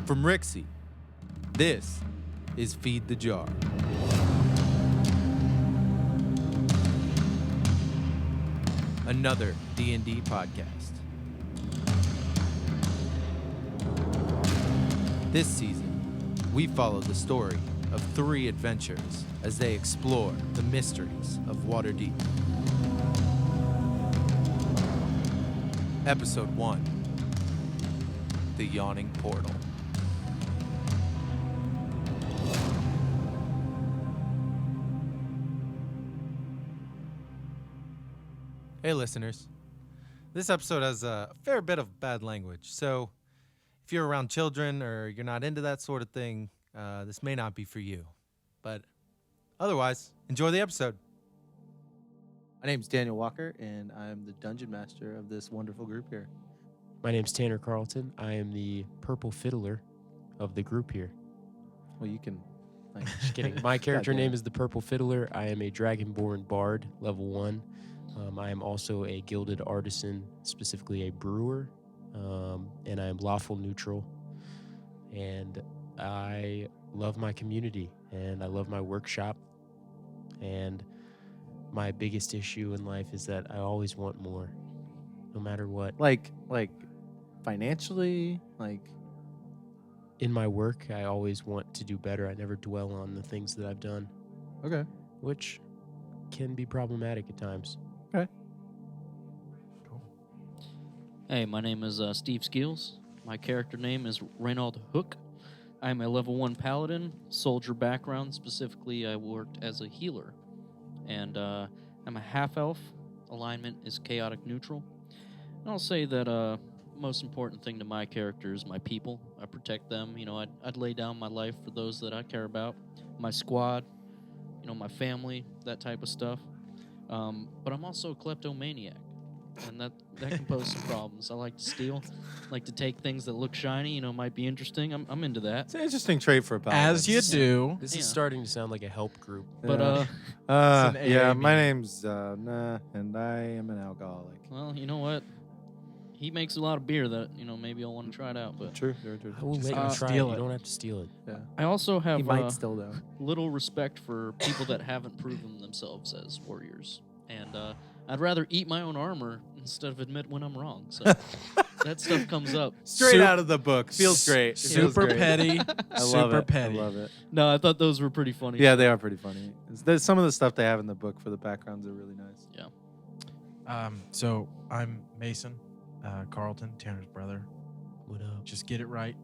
From Rixie, this is Feed the Jar. Another D&D podcast. This season, we follow the story of 3 adventurers as they explore the mysteries of Waterdeep. Episode 1, The Yawning Portal. Hey listeners, this episode has a fair bit of bad language, so if you're around children or you're not into that sort of thing, this may not be for you. But otherwise, enjoy the episode. My name's Daniel Walker, and I'm the dungeon master of this wonderful group here. My name's Tanner Carlton. I am the purple fiddler of the group here. Well, you can... Just kidding. My character Goddamn. name is the purple fiddler. I am a dragonborn bard, level 1. I am also a gilded artisan, specifically a brewer, and I am lawful neutral. And I love my community, and I love my workshop. And my biggest issue in life is that I always want more, no matter what. Like financially, In my work, I always want to do better. I never dwell on the things that I've done, Okay. which can be problematic at times. Okay. Hey, my name is Steve Skills. My character name is Reynold Hook. I'm a level 1 paladin, soldier background. Specifically, I worked as a healer. And I'm a half-elf. Alignment is chaotic neutral. And I'll say that most important thing to my character is my people. I protect them. You know, I'd lay down my life for those that I care about. My squad, you know, my family, that type of stuff. But I'm also a kleptomaniac. And that can pose some problems. I like to steal, like to take things that look shiny, you know, might be interesting. I'm into that. It's an interesting trait for a paladin. As you do. This Yeah. is starting to sound like a help group. But It's an yeah, AA my meeting. name's Nah, and I am an alcoholic. well, you know what? He makes a lot of beer that, you know, maybe I'll want to try it out. But True. I will Just let gotta you try steal it. it. You don't have to steal it. Yeah. I also He have might still though. little respect for people that haven't proven themselves as warriors. And I'd rather eat my own armor instead of admit when I'm wrong. So that stuff comes up. Straight out of the book. Feels great. It feels Super great. petty. I love super it. petty. I love it. No, I thought those were pretty funny. Yeah, they are pretty funny. Some of the stuff they have in the book for the backgrounds are really nice. So I'm Mason Carlton, Tanner's brother. What up? Just get it right.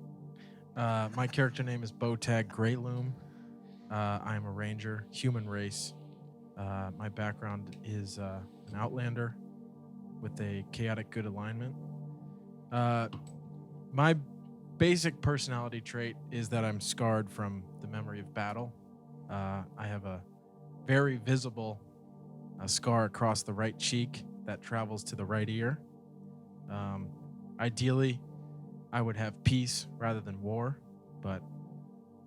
My character name is Bowtag Greatloom. I'm a ranger, human race. My background is an outlander with a chaotic good alignment. My basic personality trait is that I'm scarred from the memory of battle. I have a very visible scar across the right cheek that travels to the right ear. Ideally, I would have peace rather than war, but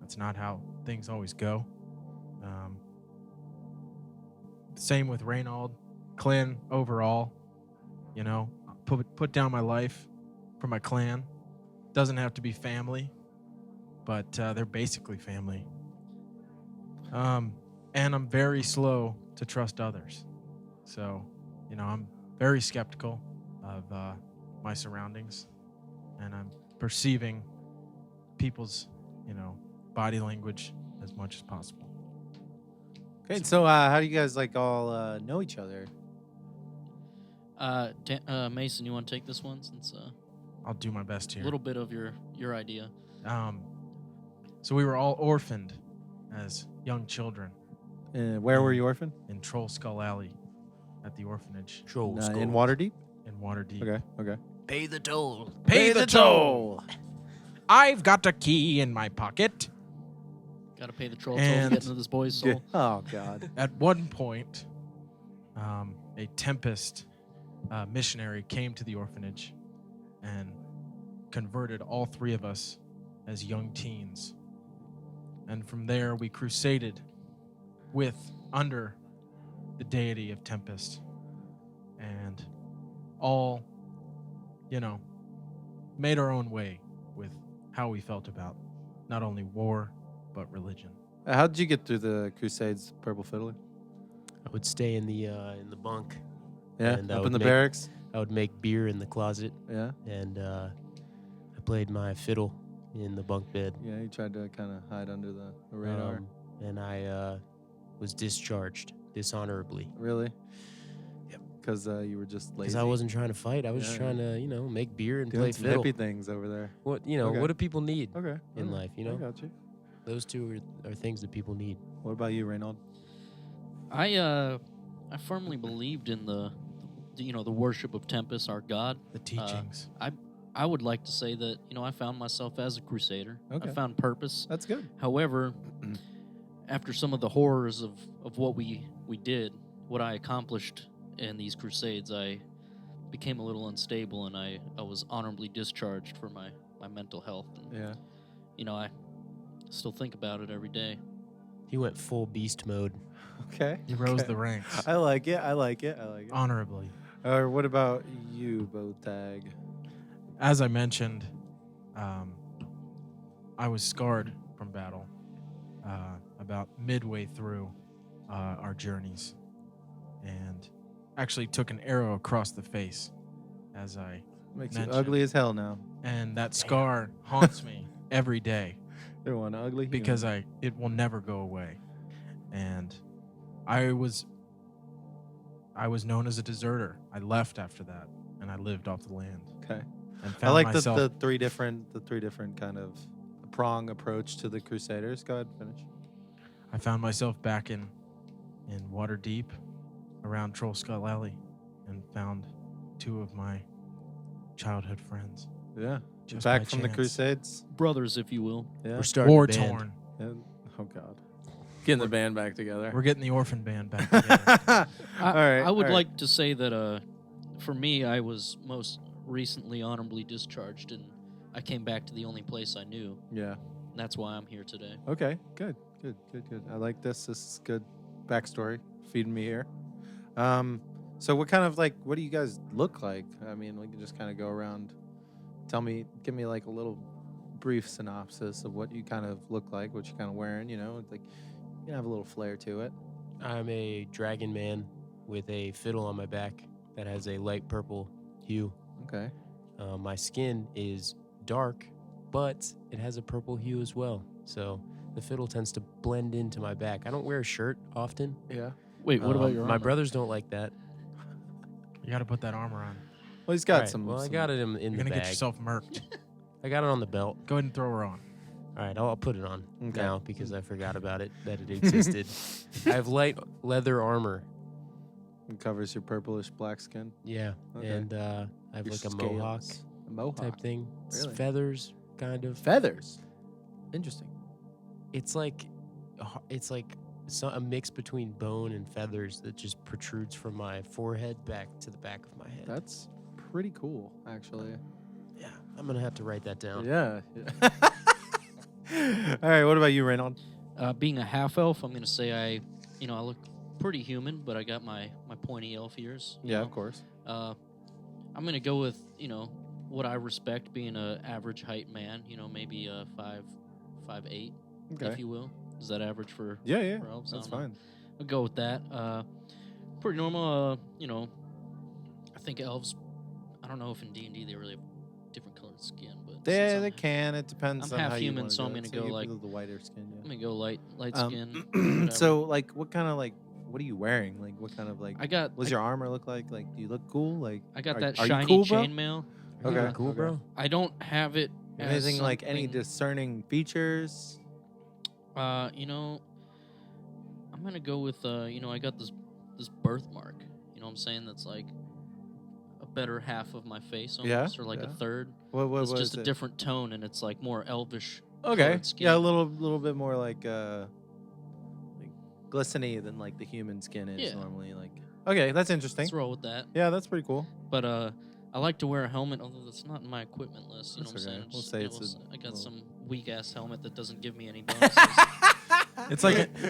that's not how things always go. Same with Reynold. Clan overall, you know, put down my life for my clan. Doesn't have to be family, but they're basically family. And I'm very slow to trust others. So, you know, I'm very skeptical of my surroundings, and I'm perceiving people's, you know, body language as much as possible. Okay, so how do you guys all know each other? Mason, you want to take this one since I'll do my best a here. little bit of your idea. So we were all orphaned as young children Where were you orphaned? in Troll Skull Alley at the orphanage Troll In Waterdeep? in Waterdeep. Okay. Pay the toll. Pay the toll. I've got a key in my pocket. Got to pay the troll toll to And- get into this boy's soul. Oh, God. At one point, a Tempest missionary came to the orphanage and converted all 3 of us as young teens. And from there, we crusaded under the deity of Tempest. And all, made our own way with how we felt about not only war but religion. How did you get through the Crusades, Purple Fiddler? I would stay in the bunk. Yeah, And I up in would the make- barracks. I would make beer in the closet, Yeah, and I played my fiddle in the bunk bed. yeah. You tried to kind of hide under the radar. And I was discharged dishonorably Really? Yep. Because you were just lazy. because I wasn't trying to fight. I was just Yeah. trying to, make beer and doing play some fiddle. hippie things over there. What Okay. what do people need Okay. in alright, life? I got you. Those two are things that people need. What about you, Reynold? I firmly believed in the worship of Tempest, our god. The teachings. I would like to say that I found myself as a crusader. Okay. I found purpose. That's good. However, after some of the horrors of what we did, what I accomplished in these crusades, I became a little unstable, and I was honorably discharged for my mental health. And, Yeah. I still think about it every day. He went full beast mode. Okay. He rose okay. the ranks I like it. I like it. honorably. Or what about you, Bowtag? As I mentioned, I was scarred from battle about midway through our journeys, and actually took an arrow across the face as I Makes you mentioned. ugly as hell now. and that scar haunts me every day You're one ugly because human. it will never go away. And I was known as a deserter. I left after that, and I lived off the land. Okay. And I found like myself, the three different kind of prong approach to the Crusaders. Go ahead, finish. I found myself back in Waterdeep, around Troll Skull Alley, and found two of my childhood friends. Yeah. Just Back by from the chance. Crusades. Brothers, if you will. Yeah. We're starting War a band. torn. And, oh God. Getting the band back together. We're getting the orphan band back together. I would all right. like to say that for me, I was most recently honorably discharged, and I came back to the only place I knew. Yeah. And that's why I'm here today. Okay. Good. I like this. This is good backstory. Feeding me here. So what do you guys look like? I mean, we can just kind of go around. Give me like a little brief synopsis of what you kind of look like, what you're kind of wearing. It's like you can have a little flair to it. I'm a dragon man with a fiddle on my back that has a light purple hue. Okay. My skin is dark, but it has a purple hue as well. So the fiddle tends to blend into my back. I don't wear a shirt often. Yeah. Wait, what about your My armor? brothers don't like that. You got to put that armor on. Well, he's got All right, some. Well, I got it in You're the gonna bag. get yourself murked. I got it on the belt. Go ahead and throw her on. All right, I'll put it on Okay. now because I forgot about it, that it existed. I have light leather armor. It covers your purplish black skin. Yeah, Okay. and I have Your like a mohawk scales. A mohawk. type thing. It's Really? feathers, kind of. Feathers. Interesting. It's like a mix between bone and feathers that just protrudes from my forehead back to the back of my head. That's pretty cool, actually. Yeah, I'm gonna have to write that down. Yeah. All right. What about you, Reynold? Being a half elf, I'm gonna say I look pretty human, but I got my pointy elf ears. you Yeah, know. of course. I'm gonna go with what I respect, being a average height man. Maybe 5'8", Okay. if you will. Is that average for? Yeah. for elves? I That's don't know. fine. I'll go with that. Pretty normal. I think elves. I don't know if in D&D they really have different colored skin, but since They I'm- can. It depends I'm on half how you human, wanna so I'm do it. gonna go you like- the whiter skin. I'm Yeah. gonna go light skin. whatever. So like, what kind of what are you wearing? Like, what kind of I got What's your armor look like? Like, do you look cool? Like, I got are- that are you shiny cool, bro? chainmail. Are you Okay. cool, Okay. bro. I don't have it. as anything like any something- discerning features? I'm gonna go with I got this birthmark. You know what I'm saying? That's like a better half of my face Yeah, almost, or like yeah. a third. What It's just is a it? different tone, and it's like more elvish. Okay. colored skin. Yeah, a little bit more like glisteny than like the human skin is Yeah. normally. Like, okay, that's interesting. Let's roll with that. Yeah, that's pretty cool. But I like to wear a helmet, although that's not in my equipment list. You know That's what I'm okay. saying? We'll Just, say you it's know, a I got little- some weak ass helmet that doesn't give me any bonuses.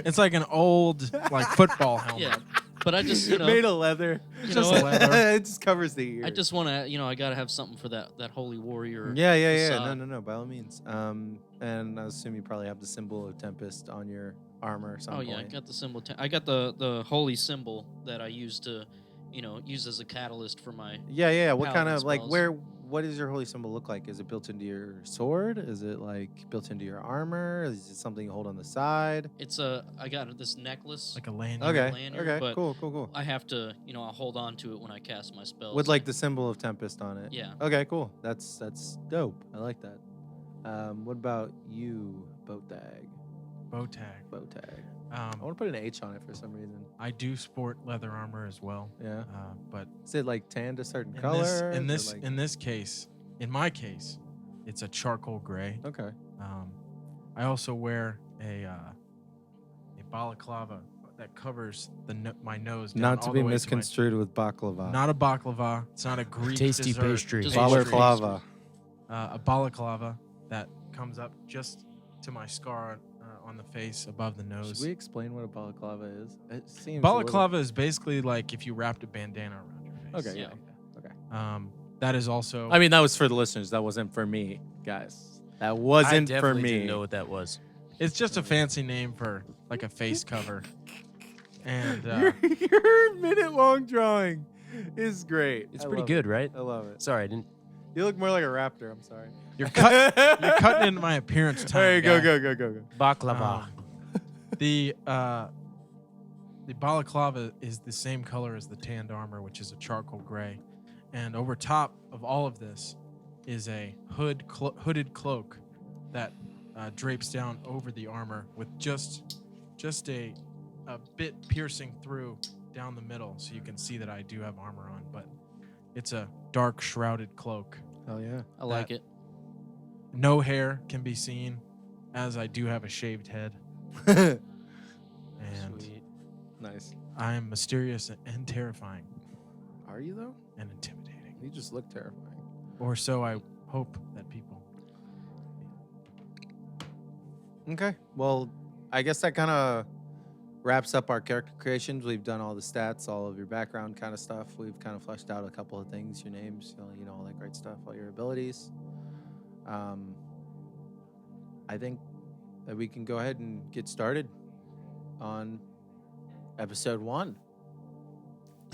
It's like an old like football helmet. yeah, But I just, made of leather. you Just know, leather. It just covers the ears. I just want to, I got to have something for that holy warrior. Yeah. facade. No. By all means. And I assume you probably have the symbol of Tempest on your armor or something. Oh yeah, I got the symbol. I got the holy symbol that I use to, use as a catalyst for my. Yeah. What kind Paladin of like spells. what does your holy symbol look like? Is it built into your sword? Is it like built into your armor? Is it something you hold on the side? I got this necklace. Like a lanyard. Okay. lanyard, but Cool. I have to, I'll hold on to it when I cast my spells. With like the symbol of Tempest on it. Yeah. Okay, cool. That's dope. I like that. What about you, Botag? Bow tag. I want to put an H on it for some reason. I do sport leather armor as well. Yeah. But Is it like tanned a certain in color? in my case, it's a charcoal gray. Okay. I also wear a balaclava that covers my nose. Down Not to all be the way my- misconstrued with baklava. Not a baklava. It's not a Greek Tasty dessert. pastry. Just balaclava. A balaclava that comes up just to my scar on the face above the Should nose. we explain what a balaclava is? It seems Balaclava is basically like if you wrapped a bandana around your face. Okay. Yeah. Okay. That is also. I mean, that was for the listeners. That wasn't for me, guys. That wasn't I for definitely me. didn't know what that was. It's just a fancy name for like a face cover. And Your minute-long drawing is great. It's I pretty love good, right? it. I love it. Sorry, I didn't. You look more like a raptor. I'm sorry. you're cutting into my appearance time. All right, guy. go. Baklava. The balaclava is the same color as the tanned armor, which is a charcoal gray, and over top of all of this is a hooded cloak that drapes down over the armor with just a bit piercing through down the middle, so you can see that I do have armor on. But it's a dark shrouded cloak. Hell yeah. I like it. No hair can be seen, as I do have a shaved head, Nice. and Nice. I am mysterious and terrifying Are you though? and intimidating. You just look terrifying. Or so I hope that people. Okay. Well, I guess that kind of wraps up our character creations. We've done all the stats, all of your background kind of stuff. We've kind of fleshed out a couple of things, your names, all that great stuff, all your abilities. I think that we can go ahead and get started on episode 1.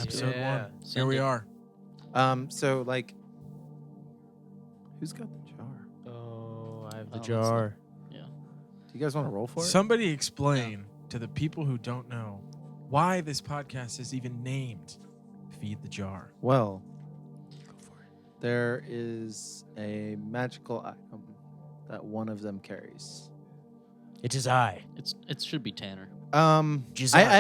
Episode Yeah. 1. Send Here we it. are. So like, who's got the jar? Oh, I have the Oh, let's jar. Do you guys want to roll for it? Somebody explain to the people who don't know why this podcast is even named Feed the Jar. Well, there is a magical item that one of them carries. It is I. It should be Tanner. I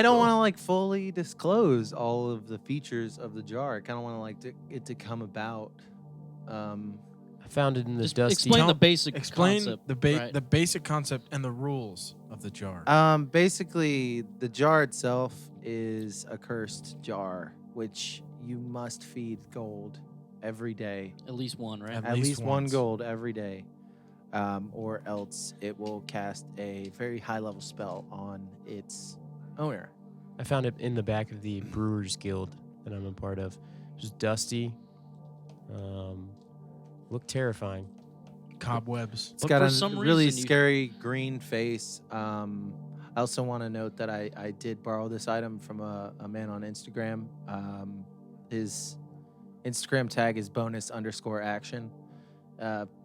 don't want to like fully disclose all of the features of the jar. I kind of want to like it to come about. I found it in the Just dusty. explain the basic Explain concept. the basic concept and the rules of the jar. Basically, the jar itself is a cursed jar, which you must feed gold every day. At least one, right? At At least one once. gold every day. Or else it will cast a very high level spell on its owner. I found it in the back of the Brewers Guild that I'm a part of. It was dusty. Looked terrifying. Cobwebs. It's But got for a some really reason you- scary green face. I also want to note that I did borrow this item from a man on Instagram. His Instagram tag is bonus_action.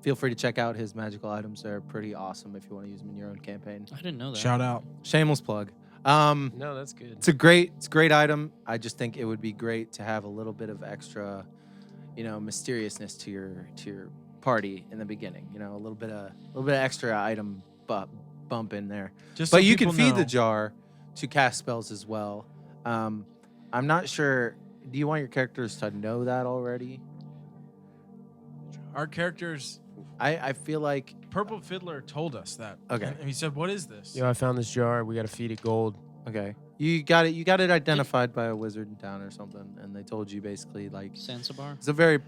Feel free to check out his magical items. They're pretty awesome if you want to use them in your own campaign. I didn't know that. Shout out. Shameless plug. No, that's good. It's a great item. I just think it would be great to have a little bit of extra, mysteriousness to your party in the beginning. A little bit of extra item bump in there. Just But so you can people feed know, the jar to cast spells as well. I'm not sure. Do you want your characters to know that already? Our characters, I feel like Purple Fiddler told us that. Okay. And he said, "What is this?" Yo, I found this jar. We got to feed it gold. okay. You got it identified by a wizard in town or something, and they told you basically like Zanzibar? it's a very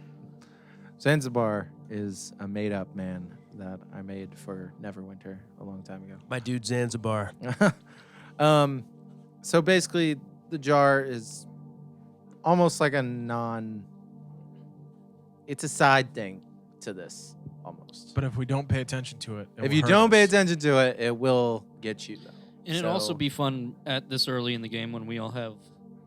Zanzibar is a made up man that I made for Neverwinter a long time ago. My dude Zanzibar. So basically, the jar is almost like it's a side thing to this, almost. But if we don't pay attention to it, If you don't pay attention to it, it will get you, though. And it'd also be fun at this early in the game when we all have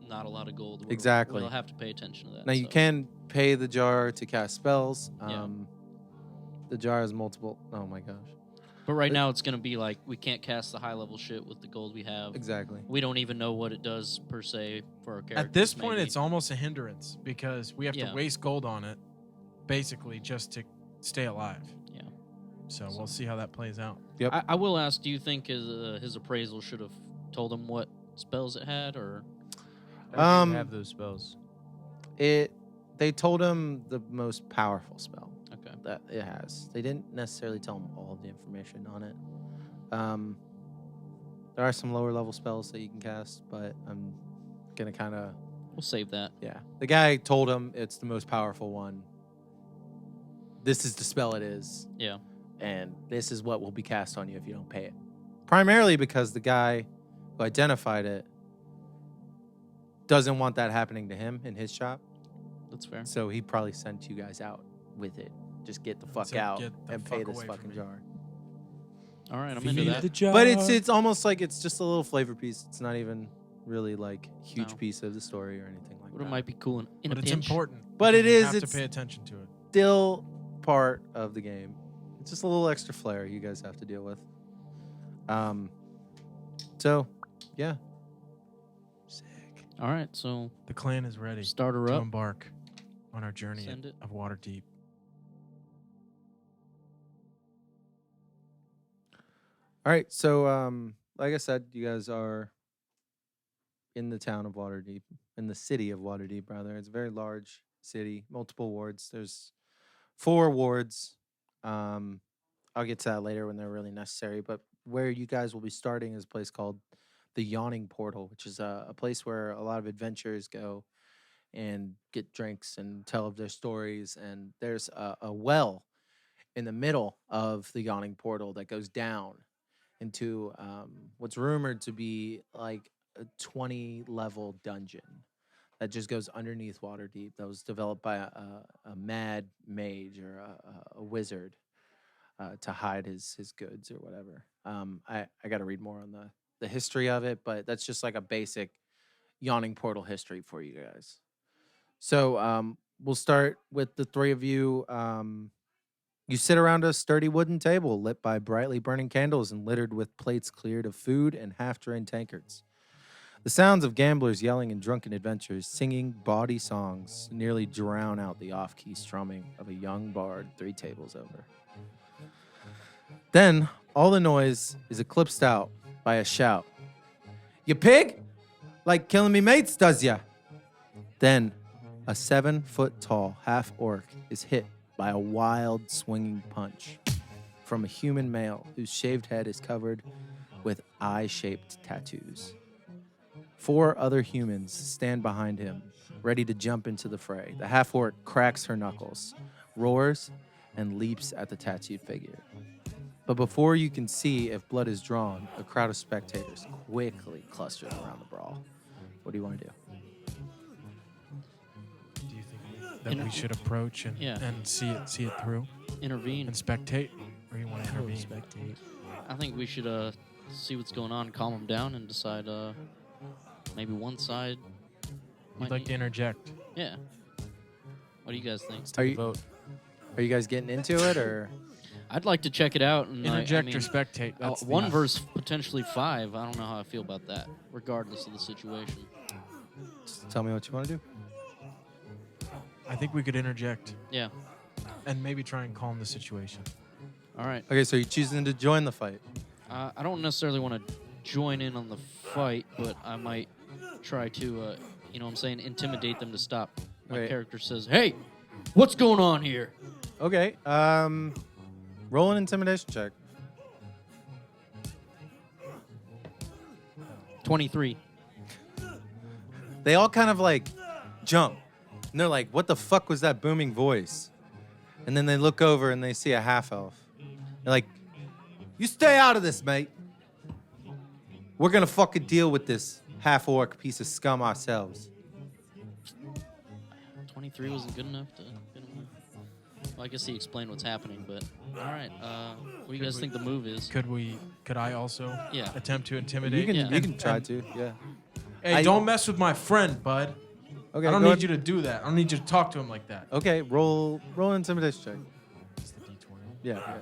not a lot of gold. Exactly. We'll have to pay attention to that. Now, you can pay the jar to cast spells. Yeah. The jar has multiple... Oh, my gosh. But right now, it's going to be like we can't cast the high-level shit with the gold we have. Exactly. We don't even know what it does, per se, for our characters. At this point, maybe. it's almost a hindrance because we have Yeah. to waste gold on it, basically, just to stay alive. Yeah. So we'll see how that plays out. Yep. I will ask, do you think his appraisal should have told him what spells it had, or... I don't have those spells. They told him the most powerful spell Okay. that it has. They didn't necessarily tell him all of the information on it. There are some lower level spells that you can cast, but I'm gonna kind of... We'll save that. Yeah. The guy told him it's the most powerful one. This is the spell it is. Yeah. And this is what will be cast on you if you don't pay it. Primarily because the guy who identified it doesn't want that happening to him in his shop. That's fair. So he probably sent you guys out with it. Just get the fuck So out get the and fuck pay this away from fucking me. jar. All right, I'm Feed into the that. jar. But it's almost like it's just a little flavor piece. It's not even really like huge No. piece of the story or anything like But that. it might be cool in But a it's pinch. important. But because it you is, have it's- to pay attention to it. Still part of the game. It's just a little extra flair you guys have to deal with. So, yeah. Sick. All right, so The clan is ready start her to up. embark on our journey Send it. of Waterdeep. All right, so like I said, you guys are in the town of Waterdeep, in the city of Waterdeep, rather. It's a very large city, multiple wards. There's 4 wards. I'll get to that later when they're really necessary. But where you guys will be starting is a place called the Yawning Portal, which is a place where a lot of adventurers go and get drinks and tell of their stories. And there's a well in the middle of the Yawning Portal that goes down into what's rumored to be like a 20-level dungeon that just goes underneath Waterdeep. That was developed by a mad mage or a wizard to hide his goods or whatever. I got to read more on the history of it, but that's just like a basic Yawning Portal history for you guys. So we'll start with the 3 of you. You sit around a sturdy wooden table lit by brightly burning candles and littered with plates cleared of food and half-drained tankards. The sounds of gamblers yelling and drunken adventurers singing bawdy songs nearly drown out the off-key strumming of a young bard 3 tables over. Then, all the noise is eclipsed out by a shout. "You pig? Like killing me mates, does ya?" Then, a 7-foot-tall half-orc is hit by a wild swinging punch from a human male whose shaved head is covered with eye-shaped tattoos. 4 other humans stand behind him, ready to jump into the fray. The half-orc cracks her knuckles, roars, and leaps at the tattooed figure. But before you can see if blood is drawn, a crowd of spectators quickly clusters around the brawl. What do you want to do? Do you think that we should approach and, Yeah. and see it through Intervene. and spectate, or you want to intervene? Spectate. I think we should see what's going on, calm them down, and decide maybe one side. You'd might like to need- interject? Yeah. What do you guys think? Let's Are take you- a vote. Are you guys getting into it, or? I'd like to check it out. And Interject I or mean, spectate? That's the- 1 versus potentially 5. I don't know how I feel about that, regardless of the situation. Just tell me what you want to do. I think we could interject Yeah. and maybe try and calm the situation. All right. Okay, so you're choosing to join the fight. I don't necessarily want to join in on the fight, but I might try to, you know what I'm saying, intimidate them to stop. My Okay. character says, "Hey, what's going on here?" Okay, roll an intimidation check. 23. They all kind of like jump. And they're like, what the fuck was that booming voice? And then they look over and they see a half elf. They're like, you stay out of this, mate. We're gonna fucking deal with this half-orc piece of scum ourselves. 23 wasn't good enough to get him. Well, I guess he explained what's happening, but all right. What do you guys think the move is? Could I also Yeah. attempt to intimidate? You can, Yeah. you can try to, yeah. Hey, don't mess with my friend, bud. Okay, I don't go need ahead. you to do that. I don't need you to talk to him like that. Okay, roll an intimidation check. It's the D20. Yeah.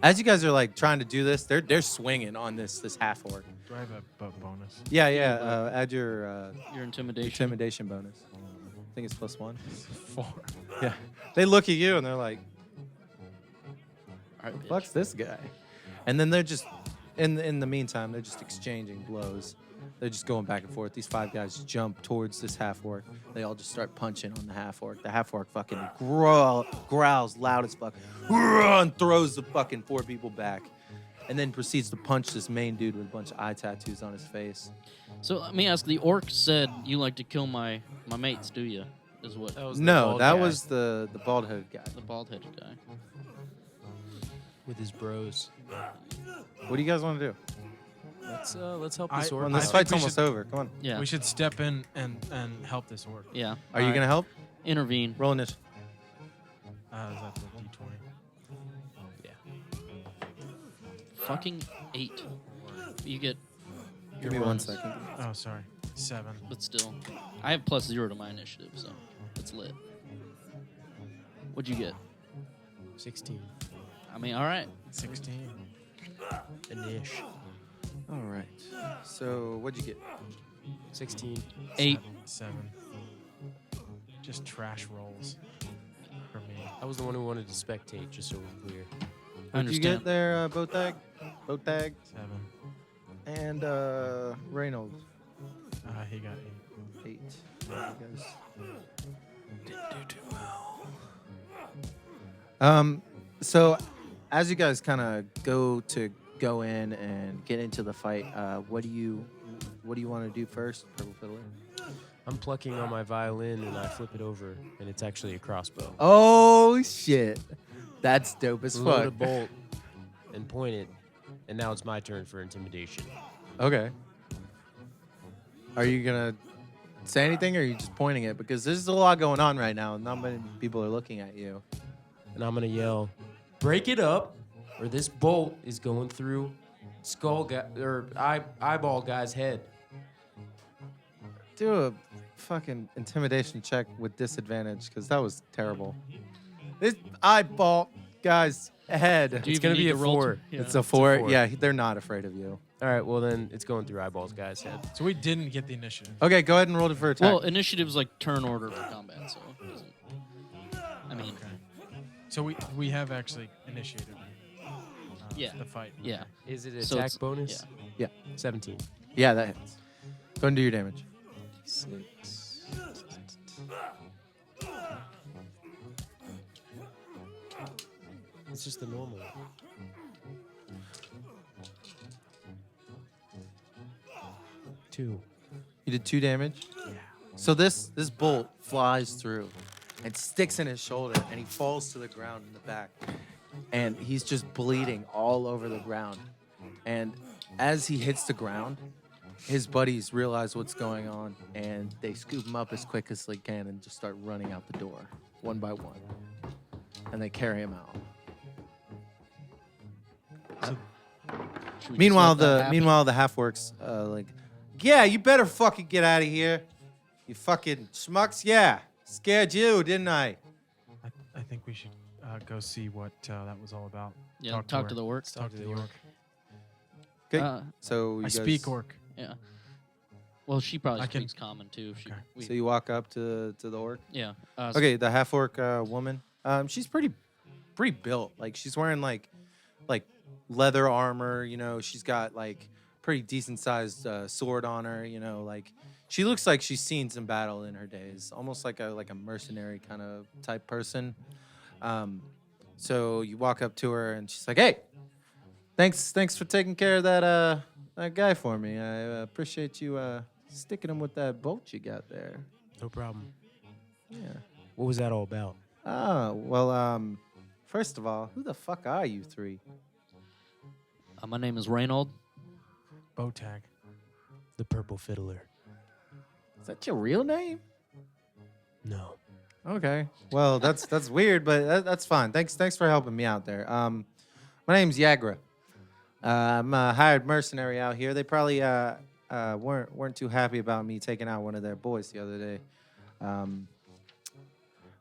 As you guys are like trying to do this, they're swinging on this half-orc. Do I have a bonus? Yeah. Add your Your intimidation. intimidation bonus. I think it's +1. 4. Yeah. They look at you and they're like, All right, bitch. "Fuck's this guy?" And then they're just in the meantime, they're just exchanging blows. They're just going back and forth. These 5 guys jump towards this half-orc. They all just start punching on the half-orc. The half-orc fucking growls loud as fuck and throws the fucking 4 people back. And then proceeds to punch this main dude with a bunch of eye tattoos on his face. So let me ask: the orc said you like to kill my mates, do you? Is what That was the No, bald that guy was the bald-headed guy. the bald-headed guy. with his bros. What do you guys want to do? Let's help this I- orc. Well, I this out. think fight's we almost should- over. Come on. Yeah. We should step in and help this orc. Yeah. Are you All going to right. help? Intervene. Roll initiative. Is that the D20? Fucking 8. You get. Give your me 1 bonus. second. Oh, sorry. 7. But still, I have +0 to my initiative, so it's lit. What'd you get? 16. I mean, all right. 16. Anish. All right. So what'd you get? 16. 8. 7. Just trash rolls for me. I was the one who wanted to spectate, just so we're clear. I What'd you get understand. there, Botag? Botag 7. and Reynolds. He got 8. 8. You guys didn't do too well. So as you guys kind of go in and get into the fight, what do you want to do first, Purple Fiddler? I'm plucking on my violin and I flip it over, and it's actually a crossbow. Oh shit, that's dope as Load a fuck. bolt and point it, and now it's my turn for intimidation. Okay. Are you gonna say anything, or are you just pointing it? Because there's a lot going on right now, and not many people are looking at you. And I'm gonna yell, "Break it up, or this bolt is going through eyeball guy's head." Do a fucking intimidation check with disadvantage, because that was terrible. This eyeball guy's head. Do you It's gonna even be need a to roll 4. to- Yeah. It's a 4. 4. Yeah, they're not afraid of you. All right, well then it's going through eyeballs guy's head. So we didn't get the initiative. Okay, go ahead and roll it for attack. Well, initiative's like turn order for combat, so it doesn't. I mean, So we have actually initiated Yeah. the fight. yeah. Is it an So attack it's- bonus? Yeah. 17. Yeah, that hits. Go ahead and do your damage. 6. It's just the normal. Two. You did 2 damage. Yeah. So this bolt flies through and sticks in his shoulder, and he falls to the ground in the back. And he's just bleeding all over the ground. And as he hits the ground, his buddies realize what's going on, and they scoop him up as quick as they can and just start running out the door, one by one. And they carry him out. Should we just Meanwhile, let that happen? the half-orcs, like, yeah, you better fucking get out of here, you fucking schmucks. Yeah, scared you, didn't I? I think we should go see what that was all about. Yeah, talk to her. the orc. Talk to the orc. Okay, so you I guys, speak orc. Yeah. Well, she probably I can- speaks common too. If she, Okay. we, So you walk up to the orc. yeah. Okay, the half-orc woman. She's pretty built. Like she's wearing like leather armor. You know, she's got like pretty decent sized sword on her. You know, like she looks like she's seen some battle in her days. Almost like a mercenary kind of type person. So you walk up to her and she's like, "Hey, thanks for taking care of that guy for me. I appreciate you sticking him with that bolt you got there." No problem. Yeah. What was that all about? Oh, well, first of all, who the fuck are you 3? my name is Reynold. Bow tag. The Purple Fiddler. Is that your real name? No. Okay. Well, that's weird, but that's fine. Thanks for helping me out there. My name's Yagra. I'm a hired mercenary out here. They probably weren't too happy about me taking out one of their boys the other day.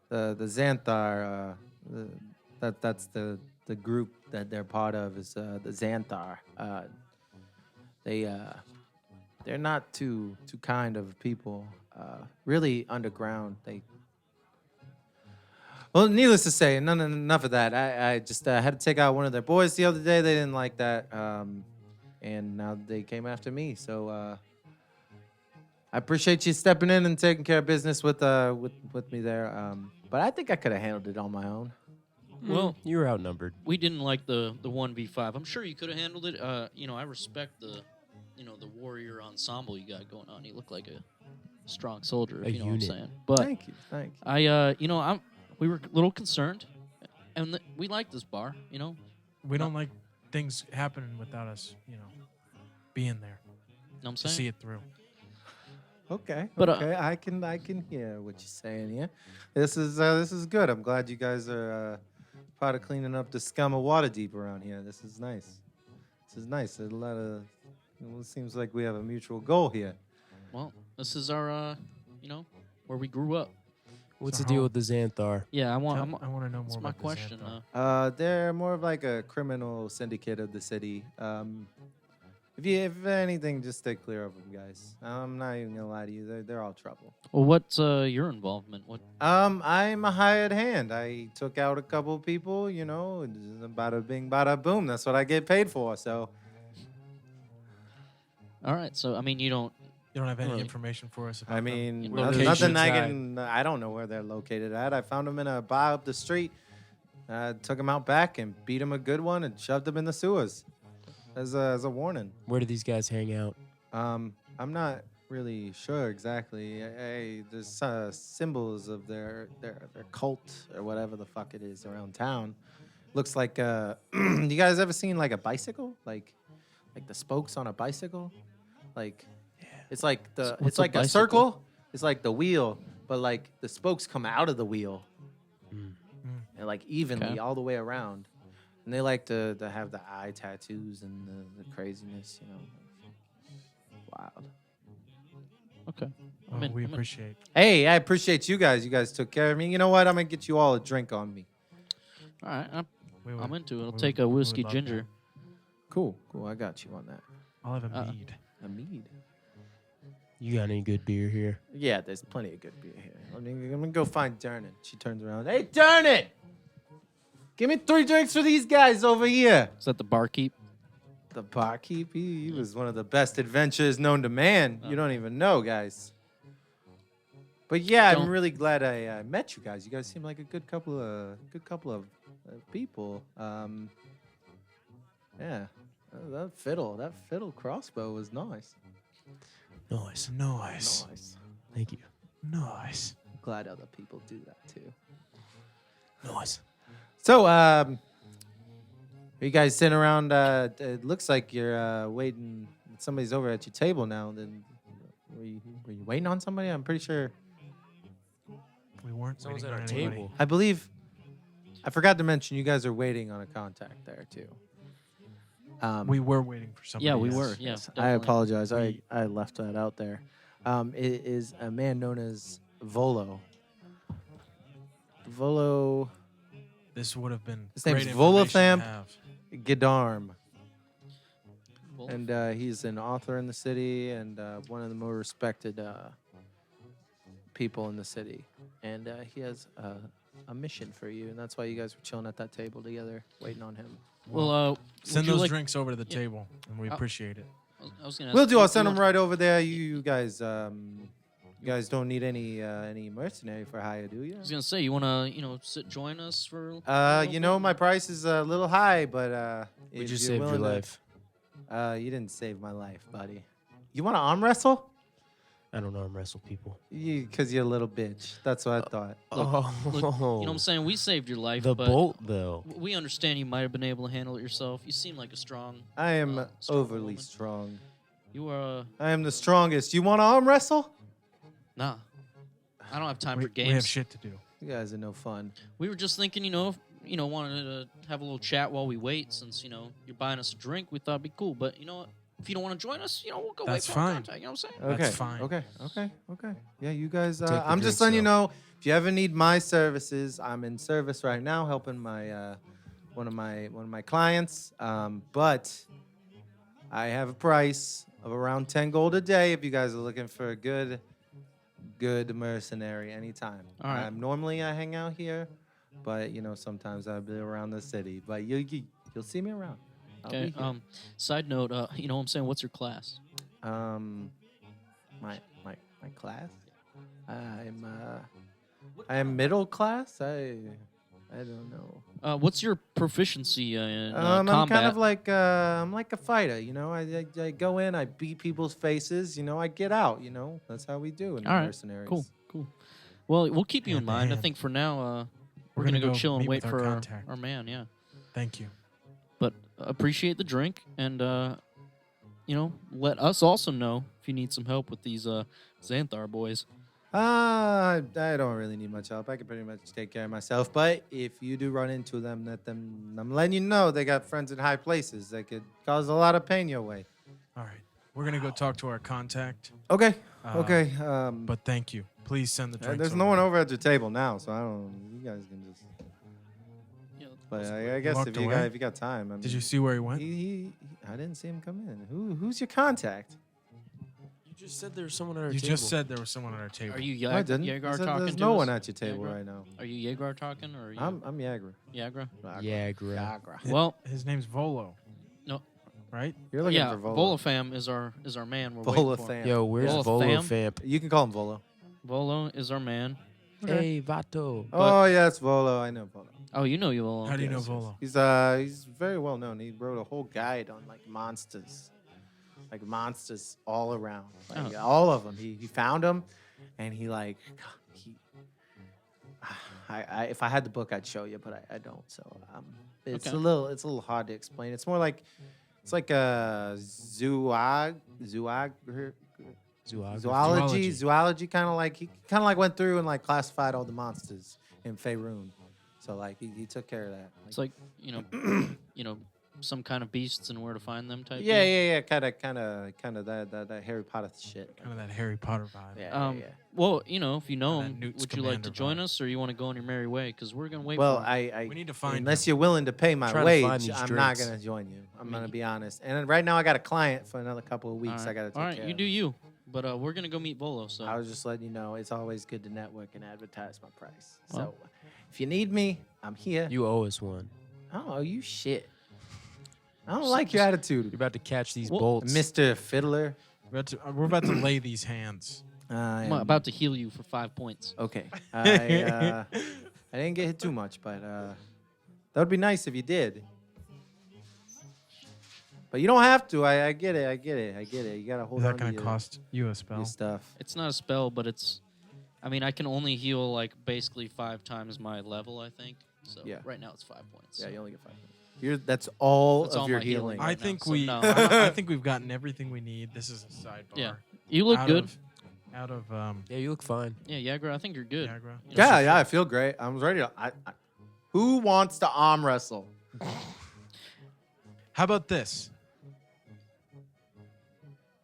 The Xanthar. That's the group that they're part of is the Xanthar. They're not too kind of people. Really underground. Well, needless to say, enough of that. I just had to take out one of their boys the other day. They didn't like that, and now they came after me. So I appreciate you stepping in and taking care of business with me there. But I think I could have handled it on my own. Well, You were outnumbered. we didn't like the 1v5. I'm sure you could have handled it. I respect the warrior ensemble you got going on. You look like a strong soldier, if A you know unit. what I'm saying. But Thank you. we were a little concerned, and we like this bar. We don't like things happening without us, being there Know what I'm to saying? see it through. Okay. But, okay. I can hear what you're saying here. This is good. I'm glad you guys are part of cleaning up the scum of Waterdeep around here. This is nice. There's a lot of. It seems like we have a mutual goal here. Well, this is our, where we grew up. What's So the deal how- with the Xanthar? Yeah, I I want. want to know more That's about my the question. Xanthar. They're more of like a criminal syndicate of the city. If anything, just stay clear of them, guys. I'm not even gonna lie to you. They're all trouble. Well, what's your involvement? What? I'm a hired hand. I took out a couple people. Bada bing, bada boom. That's what I get paid for. So All right. So I mean, you don't. You don't have any Really? information for us about I them? mean, Locations nothing I aside. can. I don't know where they're located at. I found them in a bar up the street. Took them out back and beat them a good one and shoved them in the sewers as a warning. Where do these guys hang out? I'm not really sure exactly. There's symbols of their cult or whatever the fuck it is around town. Looks like you guys ever seen like a bicycle? Like the spokes on a bicycle? Like it's like What's it's a like a bicycle? circle. It's like the wheel, but like the spokes come out of the wheel and like evenly Okay. all the way around. And they like to have the eye tattoos and the craziness, Wild. Okay. Oh, we appreciate. Hey, I appreciate you guys. You guys took care of me. You know what? I'm gonna get you all a drink on me. All right. We I'm would- into it. I'll we take would- a we would whiskey love ginger. that. Cool. I got you on that. I'll have a Uh-uh. mead. A mead. You got any good beer here? Yeah, there's plenty of good beer here. I'm gonna go find Dernan. She turns around. Hey, Dernan! Give me 3 drinks for these guys over here. Is that the barkeep? The barkeep, he was one of the best adventurers known to man. You don't even know, guys. But yeah, I'm Don't- really glad I met you guys. You guys seem like a good couple of people. Yeah, that fiddle crossbow was nice. Nice. Nice. Nice. Thank you. Nice. Glad other people do that too. Nice. So, are you guys sitting around? It looks like you're waiting. Somebody's over at your table now. Then, were you waiting on somebody? I'm pretty sure. We weren't Someone's waiting at on our anybody. table. I believe. I forgot to mention you guys are waiting on a contact there too. We were waiting for somebody. Yeah, we else. were. Yeah. I definitely. apologize. We- I left that out there. It is a man known as Volo. Volo This would have been. His name's great information to Volothamp. have. Gidarm. Well, And he's an author in the city and one of the more respected people in the city. And he has a mission for you, and that's why you guys were chilling at that table together, waiting on him. well, Send would you those like- drinks over to the Yeah. table, and we appreciate it. I was gonna. We'll ask, do. would I'll you send them want- right over there. You guys, you guys don't need any mercenary for hire, do you? I was gonna say, you wanna, sit, join us for. a You little know, bit? my price is a little high, but We if just you're saved your willing to- life. You didn't save my life, buddy. You want to arm wrestle? I don't arm wrestle people. Because you're a little bitch. That's what I thought. Oh, Look, you know what I'm saying? We saved your life, the but bolt though. we understand you might have been able to handle it yourself. You seem like a strong. I am strong overly woman. strong. You are I am the strongest. You want to arm wrestle? nah. I don't have time we, for games. we have shit to do. You guys are no fun. We were just thinking, if, wanted to have a little chat while we wait. Since you're buying us a drink, we thought it'd be cool. But you know what? If you don't want to join us, we'll go That's wait for our fine. contact. You know what I'm saying? Okay. That's fine. Okay. Yeah, you guys. Take the I'm just drinks, letting you though. know if you ever need my services, I'm in service right now, helping my one of my clients. But I have a price of around 10 gold a day if you guys are looking for a good mercenary anytime. All right. Normally I hang out here, but sometimes I'll be around the city. But you'll see me around. I'll Okay. be here. Side note, you know what I'm saying? What's your class? My class. I am middle class. I don't know. What's your proficiency in I'm combat? kind of like I'm like a fighter. I go in, I beat people's faces. I get out. That's how we do in the All right. mercenaries. Cool. Well, we'll keep you in mind. I Hand-to-hand. think for now, we're We're gonna gonna go go chill and meet wait with our for contact. our man. Yeah. Thank you. But appreciate the drink, and let us also know if you need some help with these Xanthar boys. I don't really need much help. I can pretty much take care of myself. But if you do run into them, I'm letting you know they got friends in high places that could cause a lot of pain your way. All right. We're gonna go talk to our contact. Okay. Uh, Okay. But thank you. Please send the drinks. there's no one over at your table now, so I don't. You guys can just. But I guess walked if you away? got time. I mean, Did you see where he went? I didn't see him come in. Who's your contact? You just said there was someone at our You tell just said there was someone at our table. Are you No, I didn't. Yagar I said talking there's to no us? one at your table Yagar? right now. Are you Yagar talking, or are you I'm Yagra. Yagra? Yagra. Yagra. Well, His name's Volo. No. Right? You're looking yeah, for Volo. Volafam is our man. We're Volo waiting for. fam. Yo, where's Volo Volo fam? fam? You can call him Volo. Volo is our man. Hey, Vato. Oh yes, Volo. I know Volo. Oh, you know you Volo. How do you know Yes, yes. Volo? He's very well known. He wrote a whole guide on monsters all around, Oh. all of them. He found them, and he if I had the book, I'd show you, but I don't. So it's Okay. a little hard to explain. It's more like it's like a zoology kind of like he kind of like went through and classified all the monsters in Faerun. So he took care of that. It's like some kind of beasts and where to find them type. Yeah, deal. yeah, kind of that Harry Potter shit. Kind of that Harry Potter vibe. Yeah, Um, yeah. Well, if you know That him, Newt would you like to Scamander join vibe. us, or you want to go on your merry way? Because we're gonna wait. Well, for him. We need to find unless him. you're willing to pay my Trying to find wage, these I'm not drinks. gonna join you. I'm mean, gonna be honest. And right now I got a client for another couple of weeks. All I gotta take All right, care you of. do you. But we're gonna go meet Volo. So I was just letting you know it's always good to network and advertise my price. Well. So if you need me, I'm here. You owe us one. I don't owe you shit. I don't like your You're attitude, about to catch these Well, bolts. Mr. Fiddler. We're about to lay these hands. I'm about to heal you for 5 points. Okay. I didn't get hit too much, but that would be nice if you did. But you don't have to. I get it. You gotta hold Is on that to going to your, cost you a spell? your stuff. It's not a spell, but it's. I mean, I can only heal basically 5 times my level, I think. So Yeah. right now it's 5 points. Yeah, you only get 5 minutes. That's all That's of all your my healing. healing. I right now, think so we. no. I think we've gotten everything we need. This is a sidebar. Yeah. You look good. Out of Yeah, you look fine. Yeah, Yagra, I think you're good. Niagara. You know, Yeah, I feel great. I was ready to. Who wants to arm wrestle? How about this?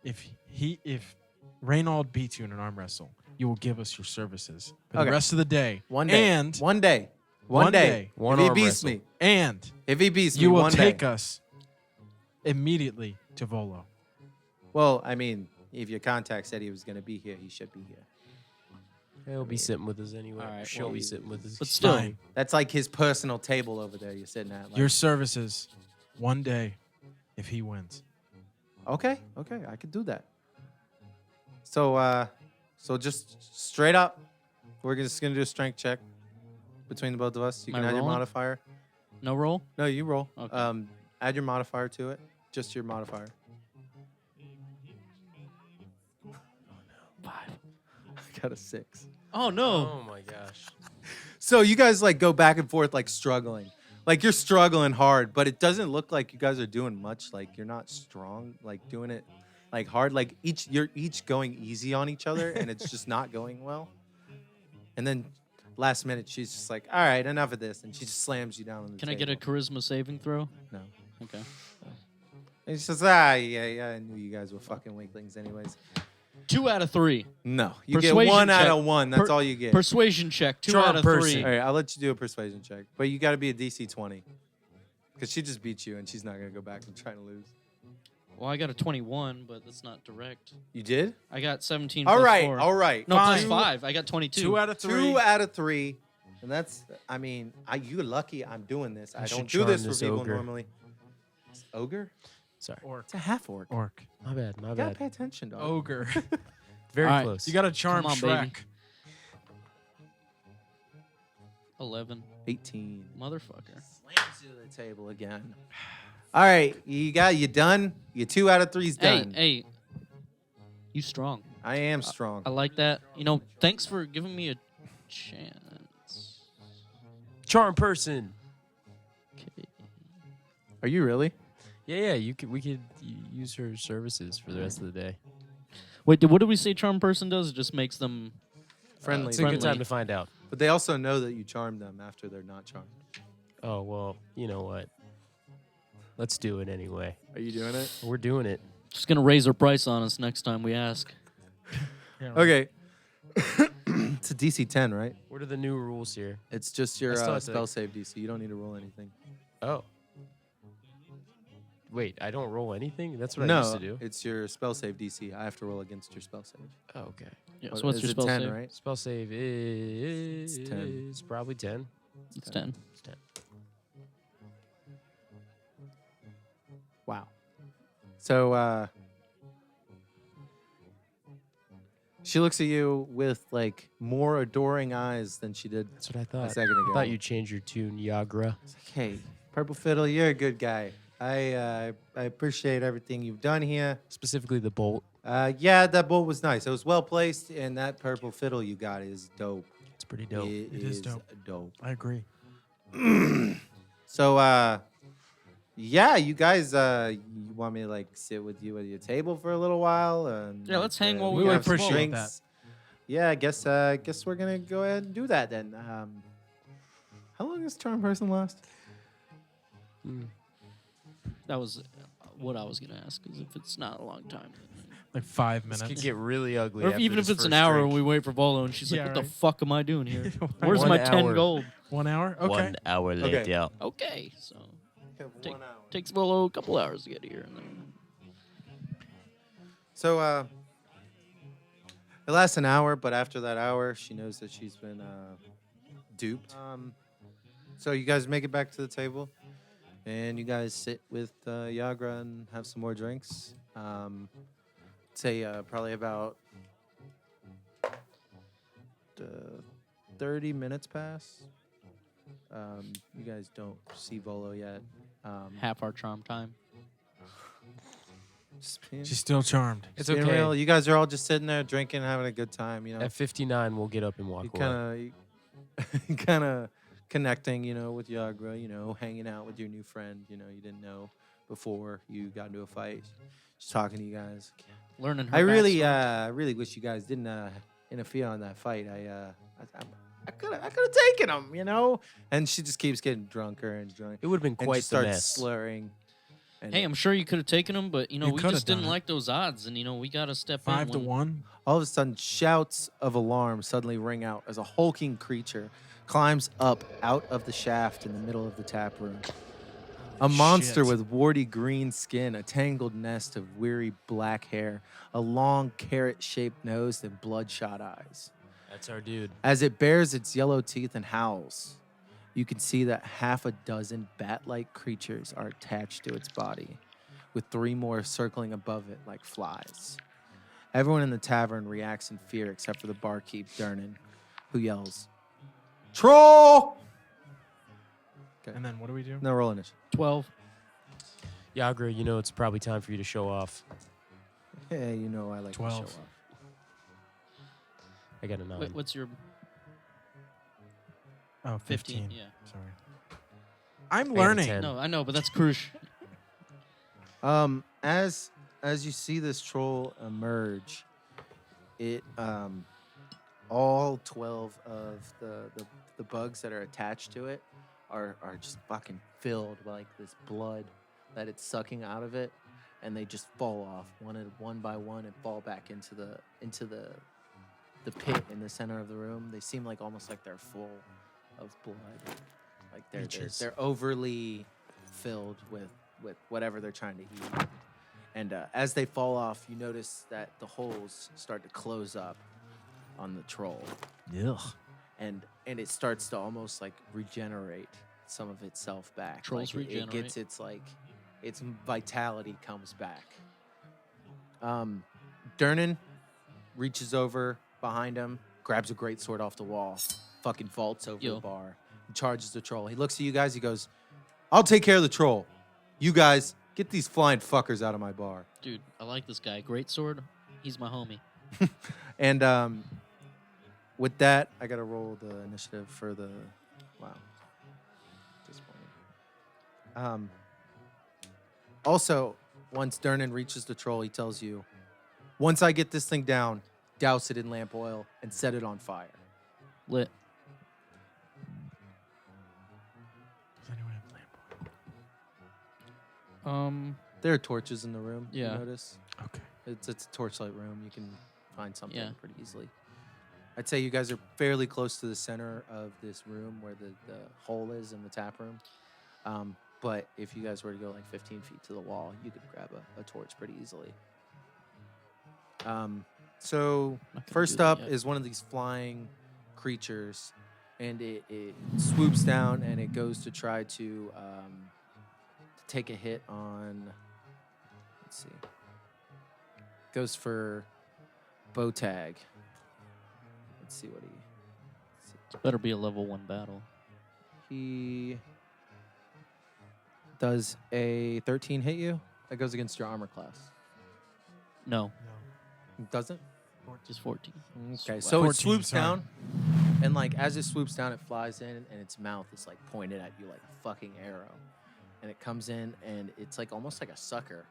If Reynald beats you in an arm wrestle, you will give us your services for Okay. the rest of the day. One day. And One day. One day. One if he arm beats wrestle. me. and If he beats me, you will one take day. us immediately to Volo. Well, I mean, if your contact said he was going to be here, he should be here. He'll be sitting with us anyway. All right, She'll well, be sitting with us. but still, Fine. That's like his personal table over there you're sitting at. Your services one day if he wins. Okay, I could do that. So just straight up, we're just gonna do a strength check between the both of us. You Am can I add your rolling? modifier. no roll. No, you roll. Okay. Add your modifier to it. Just your modifier. 5. I got a 6. Oh no. Oh my gosh. So you guys go back and forth struggling. You're struggling hard, but it doesn't look like you guys are doing much. You're not strong, doing it like hard, like you're each going easy on each other, and it's just not going well. And then last minute, she's just like, "All right, enough of this," and she just slams you down on the Can I table. get a charisma saving throw? No. Okay. And she says, yeah, I knew you guys were fucking weaklings anyways. 2 out of 3. No, you Persuasion get 1 out check. of 1. That's Per- all you get. Persuasion check. 2 Charm out of person. 3. All right, I'll let you do a persuasion check, but you got to be a DC 20 because she just beat you and she's not gonna go back and try to lose. Well, I got a 21, but that's not direct. You did? I got 17 All plus right, 4. all right. No, Fine. plus 5. I got 22. 2 out of 3. 2 out of 3, and that's. I mean, you're lucky I'm doing this. I should don't do charm this for this people ogre. normally. Ogre? Sorry. Orc. It's a half orc. Orc. My bad. My You gotta bad. pay attention, dog. Ogre. Very All right, close. You got to charm Come on, Shrek. baby. 11. 18. Motherfucker. Slams you to the table again. All right, you done? You 2 out of 3's done. Hey, you strong. I am strong. I like that. You know, thanks for giving me a chance. Charm person. Okay. Are you really? Yeah. We could use her services for the rest of the day. Wait, what did we say charm person does? It just makes them Friendly. It's a good Friendly. time to find out. But they also know that you charmed them after they're not charmed. Oh well, you know what? Let's do it anyway. Are you doing it? We're doing it. just going to raise their price on us next time we ask. Yeah, right. Okay. It's a DC 10, right? What are the new rules here? It's just your I still have to- spell save DC. You don't need to roll anything. Oh. Wait, I don't roll anything? That's what I used No, to do. it's your spell save DC. I have to roll against your spell save. Oh, okay. Yeah, so what's Is your it spell 10, save? right? Spell save is 10. probably 10. It's 10. It's 10. Wow. So she looks at you with like more adoring eyes than she did That's what I a thought. second ago. I thought you'd change your tune, Yagra. It's like, hey, Purple Fiddle, you're a good guy. I appreciate everything you've done here. Specifically the bolt. Yeah, that bolt was nice. It was well placed, and that Purple Fiddle you got is dope. It's pretty dope. It is is dope. dope. I agree. So, yeah, you guys, you want me to like sit with you at your table for a little while? And, Yeah, let's hang while we we have wait some for Volo. drinks. Yeah, I guess we're gonna go ahead and do that then. How long does Charm Person last? That was what I was going to ask, because if it's not a long time. Like 5 This minutes. could get really ugly. Or if, after even this if it's an first hour drink. and we wait for Volo and she's like, Yeah, what the right. fuck am I doing here? Where's 1 my 10 hour. gold? 1 hour? Okay. 1 hour Okay. later. Okay, so Take- 1 hour. takes Volo a couple hours to get here. And then So, it lasts an hour, but after that hour, she knows that she's been duped. So you guys make it back to the table, and you guys sit with Yagra and have some more drinks. Say probably about 30 minutes pass. You guys don't see Volo yet. half our charm time. She's still charmed. It's being okay. real. You guys are all just sitting there drinking, having a good time. You know, At 59, we'll get up and walk you away. kind of connecting, with Yagra, hanging out with your new friend, you didn't know before you got into a fight. Just talking to you guys. Learning her I really backstory. really wish you guys didn't interfere on that fight. I could have taken him, And she just keeps getting drunker and drunk. It would have been And quite just starts the mess. slurring. And Hey, I'm sure you could have taken him, but, You we coulda just didn't done it. like those odds. And, we got to step 5 in. to when- 1. all of a sudden, shouts of alarm suddenly ring out as a hulking creature climbs up out of the shaft in the middle of the tap room. A monster shit. with warty green skin, a tangled nest of weary black hair, a long carrot-shaped nose, and bloodshot eyes. That's our dude. As it bares its yellow teeth and howls, you can see that half a dozen bat-like creatures are attached to its body, with 3 more circling above it like flies. Everyone in the tavern reacts in fear except for the barkeep, Dernan, who yells, "Troll!" And then what do we do? No, roll initiative. 12. Yagra, it's probably time for you to show off. Yeah, I like to 12. show off. I got a 9. Wait, what's your Oh, 15. 15? Yeah. Sorry. I'm got a learning. 10. No, I know, but that's crucial. As as you see this troll emerge, it all 12 of the bugs that are attached to it are just fucking filled with like this blood that it's sucking out of it, and they just fall off one by one and fall back into the pit in the center of the room. They seem like almost like they're full of blood, like they're overly filled with whatever they're trying to eat. And as they fall off, you notice that the holes start to close up on the troll, Ugh. and it starts to almost like regenerate some of itself back. Trolls like it regenerate. gets its vitality comes back. Durnan reaches over behind him, grabs a great sword off the wall, fucking vaults over the bar, and charges the troll. He looks at you guys. He goes, "I'll take care of the troll. You guys get these flying fuckers out of my bar." Dude, I like this guy. Great sword. He's my homie. And with that, I gotta roll the initiative for the disappointing. Also, once Durnan reaches the troll, he tells you, "Once I get this thing down, douse it in lamp oil and set it on fire." Lit. Does anyone have lamp oil? There are torches in the room. Yeah. You notice? Okay. It's a torchlight room. You can find something Yeah. pretty easily. I'd say you guys are fairly close to the center of this room where the hole is in the tap room. But if you guys were to go like 15 feet to the wall, you could grab a torch pretty easily. So Not gonna first do that up yet. is one of these flying creatures, and it swoops down and it goes to try to take a hit on. Let's see. Goes for bow tag. Let's see what Better be a level 1 battle. he does. A 13 hit you? That goes against your armor class. No, No. It doesn't? just 14. Okay, so it 14, swoops sorry. down, and like as it swoops down, it flies in, and its mouth is like pointed at you like a fucking arrow, and it comes in, and it's like almost like a sucker,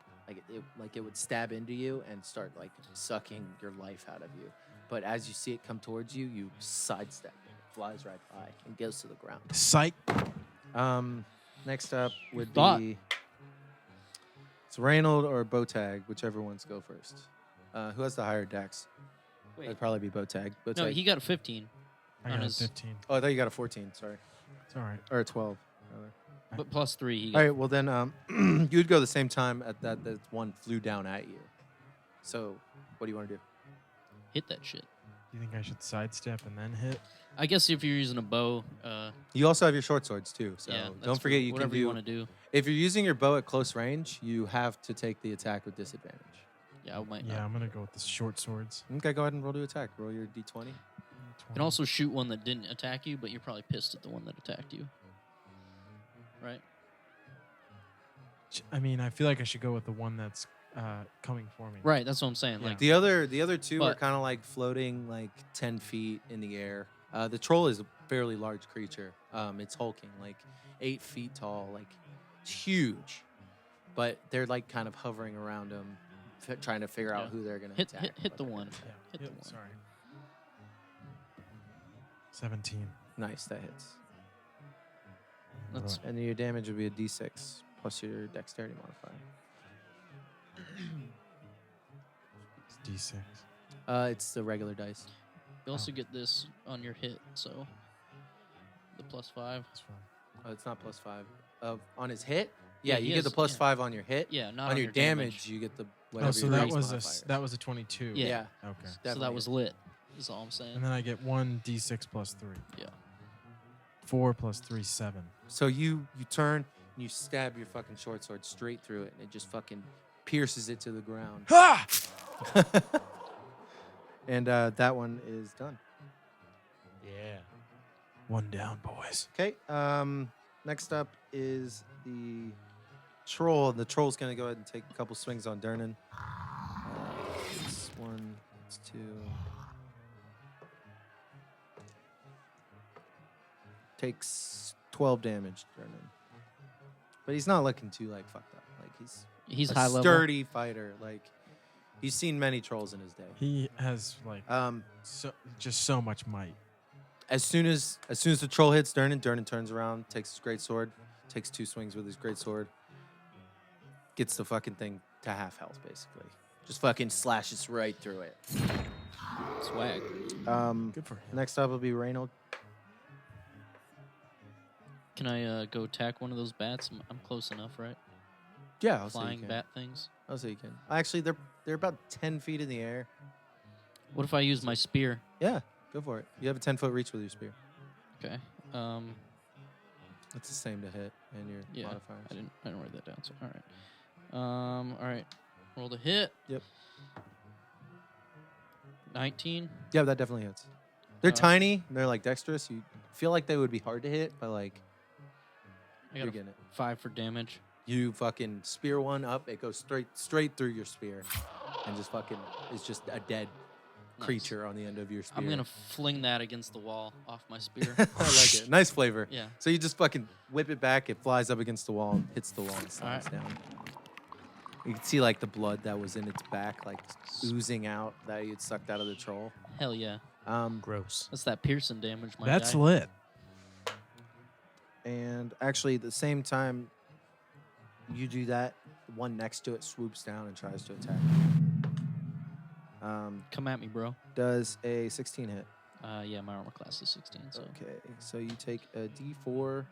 like it would stab into you and start like sucking your life out of you. But as you see it come towards you, you sidestep it. It flies right by and goes to the ground. Psych. Next up would Thought. be it's Reynold or Botag, whichever ones go first. Who has the higher dex? Wait, That'd probably be Botag. no, he got a 15, I On got a his- 15. Oh, I thought you got a 14. Sorry, It's all right. or a 12. Rather. but plus 3. He All got, right. Well, then you'd go the same time at that one flew down at you. So, what do you want to do? hit that shit. Do you think I should sidestep and then hit? I guess if you're using a bow, You also have your short swords too. So yeah, don't that's forget for you can whatever do. you want to do. If you're using your bow at close range, you have to take the attack with disadvantage. Yeah, I might Yeah, not. I'm gonna go with the short swords. Okay, go ahead and roll to attack. Roll your d20. You can also shoot one that didn't attack you, but you're probably pissed at the one that attacked you. Right? I mean, I feel like I should go with the one that's coming for me. Right, that's what I'm saying. Yeah. Like, The other two are But- kind of like floating like 10 feet in the air. The troll is a fairly large creature. It's hulking, like 8 feet tall, like it's huge. But they're like kind of hovering around him, trying to figure out Yeah. who they're gonna hit attack. hit the one. Yeah. Hit the one. Sorry. 17. Nice, that hits. That's And your damage would be a d6 plus your dexterity modifier. It's D6. It's the regular dice. you also get this on your hit, so the plus 5. That's fine. Oh, it's not plus 5. On his hit, yeah, he you get the is, plus yeah. 5 on your hit. Yeah, not on your damage, you get the whatever. Oh, so your that raise was modifiers. that was a 22. Yeah. Yeah. Okay. So definitely that was lit. Is all I'm saying. And then I get 1 D6 plus 3. Yeah. 4 plus 3, 7. So you turn and you stab your fucking short sword straight through it, and it just fucking pierces it to the ground. Ah! And that one is done. Yeah. One down, boys. Okay. Next up is the troll. The troll's gonna go ahead and take a couple swings on Durnan. It's 1, it's 2. Takes 12 damage, Durnan. But he's not looking too like fucked up. Like He's a high level. sturdy fighter. Like he's seen many trolls in his day. He has like so much might. As soon as the troll hits Durnan turns around, takes his great sword, takes 2 swings with his great sword, gets the fucking thing to half health, basically. Just fucking slashes right through it. Swag. Good for him. Next up will be Reynold. Can I go attack one of those bats? I'm close enough, right? Yeah, I'll say Flying you can. bat things. I'll say you can. Actually, they're about 10 feet in the air. What if I use my spear? Yeah, go for it. You have a 10-foot reach with your spear. Okay. It's the same to hit and your Yeah. modifiers. I didn't write that down. So all right. All right. Roll the hit. Yep. 19. Yeah, that definitely hits. They're Uh, tiny. They're like dexterous. You feel like they would be hard to hit, but like I you're got a getting it. 5 for damage. You fucking spear one up. It goes straight through your spear, and just fucking is just a dead Nice. creature on the end of your spear. I'm gonna fling that against the wall off my spear. I like it. Nice flavor. Yeah. So you just fucking whip it back. It flies up against the wall, and hits the wall, and slides Alright. down. You can see like the blood that was in its back, like oozing out that you'd sucked out of the troll. Hell yeah. Gross. That's that piercing damage, my That's guy. lit. And actually, at the same time you do that, the one next to it swoops down and tries to attack. Come at me, bro. Does a 16 hit? Yeah, my armor class is 16. So Okay, so you take a D4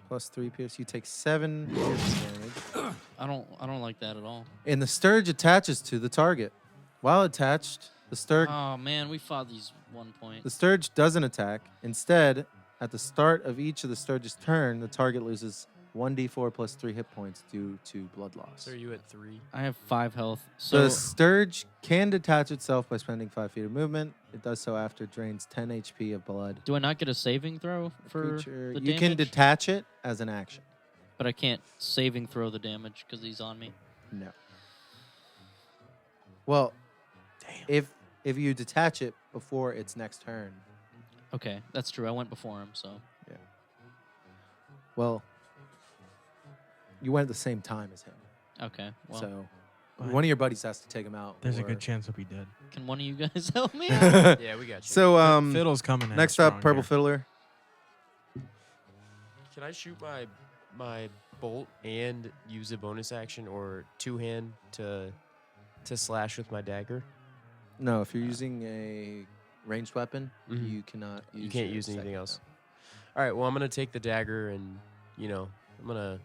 plus 3 pierce. You take 7 pierce damage. I don't like that at all. And the scourge attaches to the target. While attached, Oh man, we fought these 1 point. the scourge doesn't attack. Instead, at the start of each of the scourge's turn, the target loses 1d4 plus 3 hit points due to blood loss. So are you at 3? I have 5 health. So The scourge can detach itself by spending 5 feet of movement. It does so after it drains 10 HP of blood. do I not get a saving throw for Creature, the you damage? can detach it as an action. But I can't saving throw the damage because he's on me. No. Well, if you detach it before its next turn, Okay, that's true. I went before him, so well, you went at the same time as him. okay. Well, So Right. one of your buddies has to take him out. There's a or- good chance he'll be dead. can one of you guys help me? Yeah, we got you. So Fiddle's coming. in next up, strong Purple here. Fiddler. Can I shoot my bolt and use a bonus action or two-hand to slash with my dagger? No, if you're using a ranged weapon, Mhm. you cannot. Use You can't your use anything second else. round. All right. Well, I'm gonna take the dagger and I'm gonna.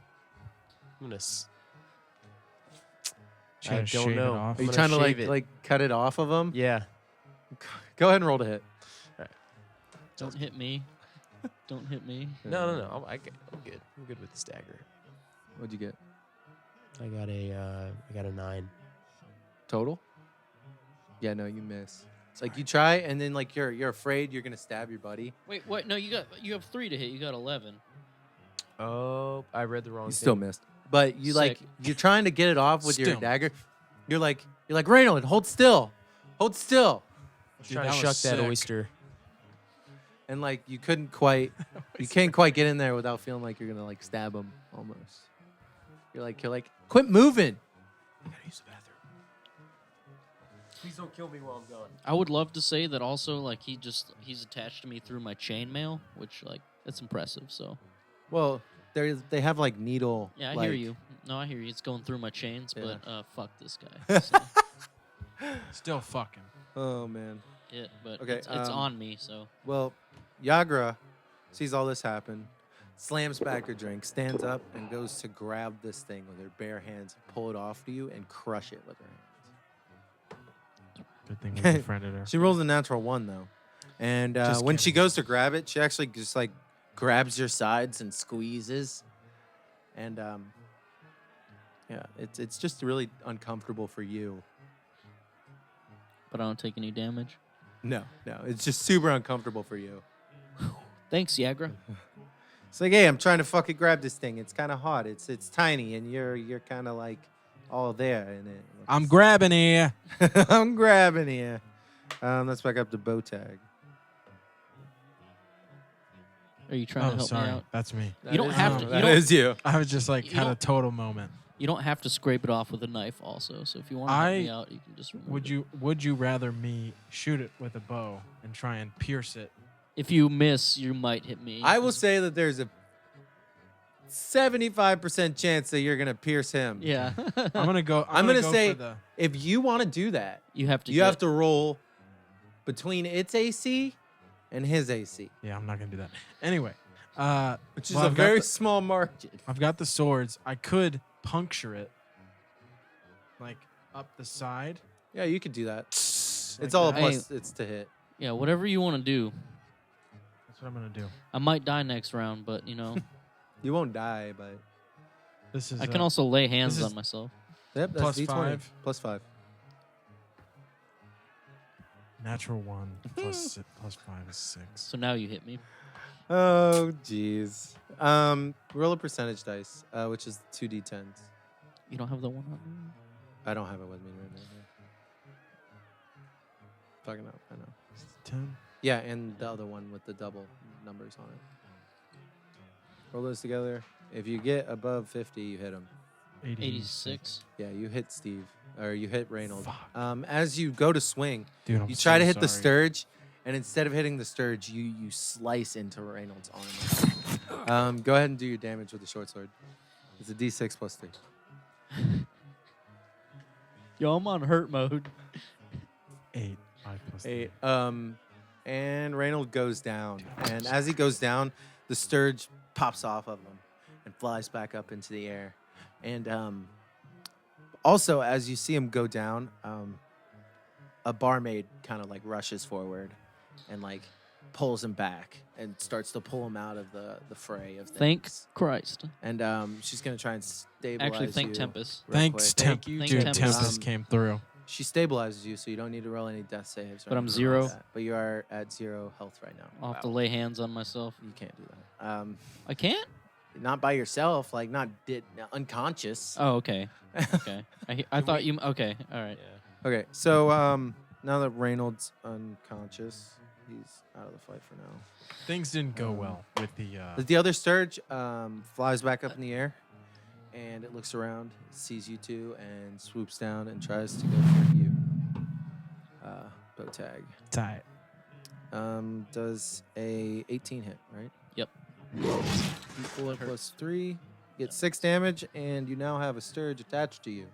Try I to don't shave it know. off. Are you I'm trying to gonna shave it. like cut it off of him? Yeah. Go ahead and roll to hit. Don't hit me. Don't hit me. No. I'm good. I'm good with this dagger. What'd you get? I got a 9. Total? Yeah, no, you miss. It's like you try, and then like you're afraid you're gonna stab your buddy. Wait, what? No, you have 3 to hit. You got 11. Oh, I read the wrong You thing. still missed. But you like Sick. you're trying to get it off with your Still. dagger. You're like Reynold, hold still, hold still, Trying to that was shuck that sick. oyster. and like you can't quite get in there without feeling like you're gonna like stab him almost. You're like quit moving. I gotta use the bathroom. Please don't kill me while I'm gone. I would love to say that also, like he's attached to me through my chainmail, which like that's impressive. So Well, they have like needle. yeah, I like, hear you. No, I hear you. It's going through my chains, Yeah. but fuck this guy. So, Still fucking. Oh man. but Okay, it's on me. So Well, Yagra sees all this happen, slams back her drink, stands up, and goes to grab this thing with her bare hands, pull it off to you, and crush it with her hands. Good thing we befriended her. She rolls a natural 1 though, and Just when she kidding. goes to grab it, she actually just like grabs your sides and squeezes, and yeah, it's just really uncomfortable for you. but I don't take any damage. No, it's just super uncomfortable for you. Thanks, Yagra. It's like, hey, I'm trying to fucking grab this thing. It's kind of hot. It's tiny, and you're kind of like all there in it. I'm grabbing here. I'm grabbing here. Let's back up to bow tag. Are you trying to Oh, help sorry. me out? That's me. You don't have to- you That don't- is you. I was just like You had a don't- total moment. You don't have to scrape it off with a knife also. So if you want to help me out, you can just remove it. Would you rather me shoot it with a bow and try and pierce it? If you miss, you might hit me. I will say that there's a 75% chance that you're gonna pierce him. Yeah. I'm gonna go. I'm gonna go say for the, if you want to do that, you have to. you have to roll between its AC and his AC, yeah. I'm not gonna do that. Anyway, which is well, a I've got very the- small margin. I've got the swords. I could puncture it, like up the side. Yeah, you could do that. Like It's all a that. plus. It's to hit. Yeah, whatever you want to do. That's what I'm gonna do. I might die next round, but You won't die, but This is. I can also lay hands is- on myself. yep, that's Plus D20. 5. Plus 5. natural 1 plus 5 is 6. So now you hit me. Oh, jeez. Roll a percentage dice, which is 2d10s. You don't have the one on me? I don't have it with me right now. Fucking up, I know. 10. Yeah, and the other one with the double numbers on it. Roll those together. If you get above 50, you hit him. 86. Yeah, you hit Steve, or you hit Reynold. Fuck. As you go to swing, Dude, I'm you try so to hit the sorry. sturge, and instead of hitting the sturge, you slice into Reynolds' armor. Go ahead and do your damage with the short sword. It's a d6 plus 3. Yo, I'm on hurt mode. 8. 5 plus 8. 3. And Reynold goes down, and as he goes down, the sturge pops off of him and flies back up into the air. And also, as you see him go down, a barmaid kind of like rushes forward and like pulls him back and starts to pull him out of the fray of things. Thank Christ. And she's gonna try and stabilize Actually, thank you Tempest. real Thanks, quick. Thank you, Thank Dude, Tempest. Tempest came through. She stabilizes you, so you don't need to roll any death saves. or But I'm anything 0. like that. But you are at 0 health right now. I'll have to lay hands on myself. You can't do that. I can't? Not by yourself, like not unconscious. Oh, okay. Okay. I thought you. Okay. All right. Yeah. Okay, so now that Reynolds unconscious, he's out of the fight for now. Things didn't go well with The other Sturge flies back up in the air, and it looks around, sees you two, and swoops down and tries to go for you. Bow tag. tight. Does a 18 hit, right? Yep. D4 plus 3. Get 6 damage, and you now have a Sturge attached to you.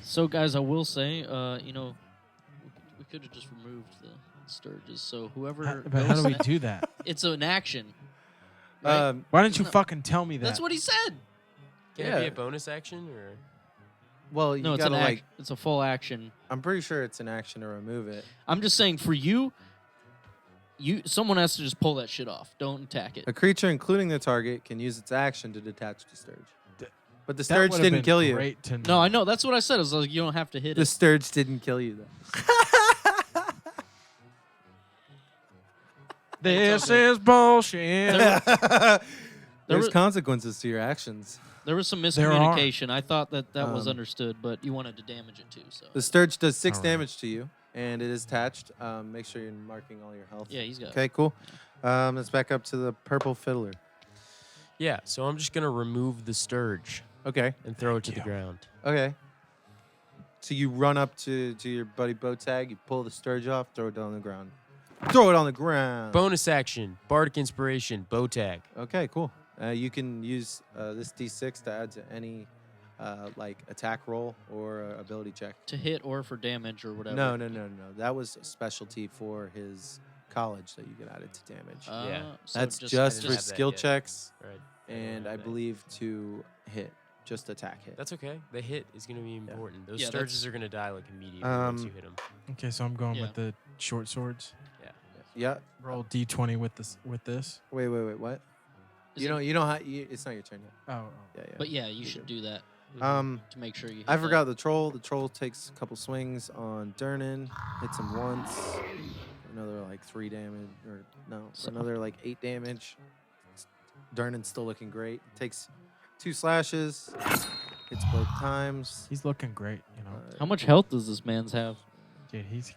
So, guys, I will say, we could have just removed the Sturges. So whoever. But how do we goes- do that? It's an action. Right? Why didn't you fucking tell me that? That's what he said. Can it Yeah. be a bonus action or? well, you No, it's gotta an like. It's a full action. I'm pretty sure it's an action to remove it. I'm just saying, for you, someone has to just pull that shit off. Don't attack it. A creature, including the target, can use its action to detach the Sturge. But the That Sturge would've didn't been kill you. Great to No, I know. That's what I said. I was like, you don't have to hit The it. Sturge didn't kill you, though. This is bullshit. There There's was- consequences to your actions. There was some There are. miscommunication. I thought that was Um, understood, but you wanted to damage it too. So The Sturge does 6 Alright. damage to you, and it is attached. Make sure you're marking all your health. yeah, he's got. Okay, cool. Let's back up to the purple fiddler. Yeah, so I'm just gonna remove the Sturge Okay. and throw it to Thank the you. ground. Okay. So you run up to your buddy Bowtag, you pull the Sturge off, throw it on the ground. Throw it on the ground. Bonus action, Bardic Inspiration, bow tag. Okay, cool. You can use this D6 to add to any like attack roll or ability check. To hit or for damage or whatever. No. That was a specialty for his college that you can add it to damage. Yeah. So That's I just didn't for have that skill yet. checks Right. and I Okay. believe to hit, just attack hit. That's okay. The hit is gonna be important. Those Yeah, Sturges that's- are gonna die like immediately once you hit them. Okay, so I'm going Yeah. with the short swords. Yeah. Roll D20 with this. Wait. What? Is You it- don't. You don't. It's not your turn yet. Oh. Yeah. But yeah, you You're should good. do that Mm-hmm. to make sure you. Hit I that. forgot the troll. The troll takes a couple swings on Durnan, hits him once, another like 3 damage, or no, So- another like 8 damage. Durnan's still looking great. Takes 2 slashes, hits both times. He's looking great, you know. How much health does this man's have? Dude, he's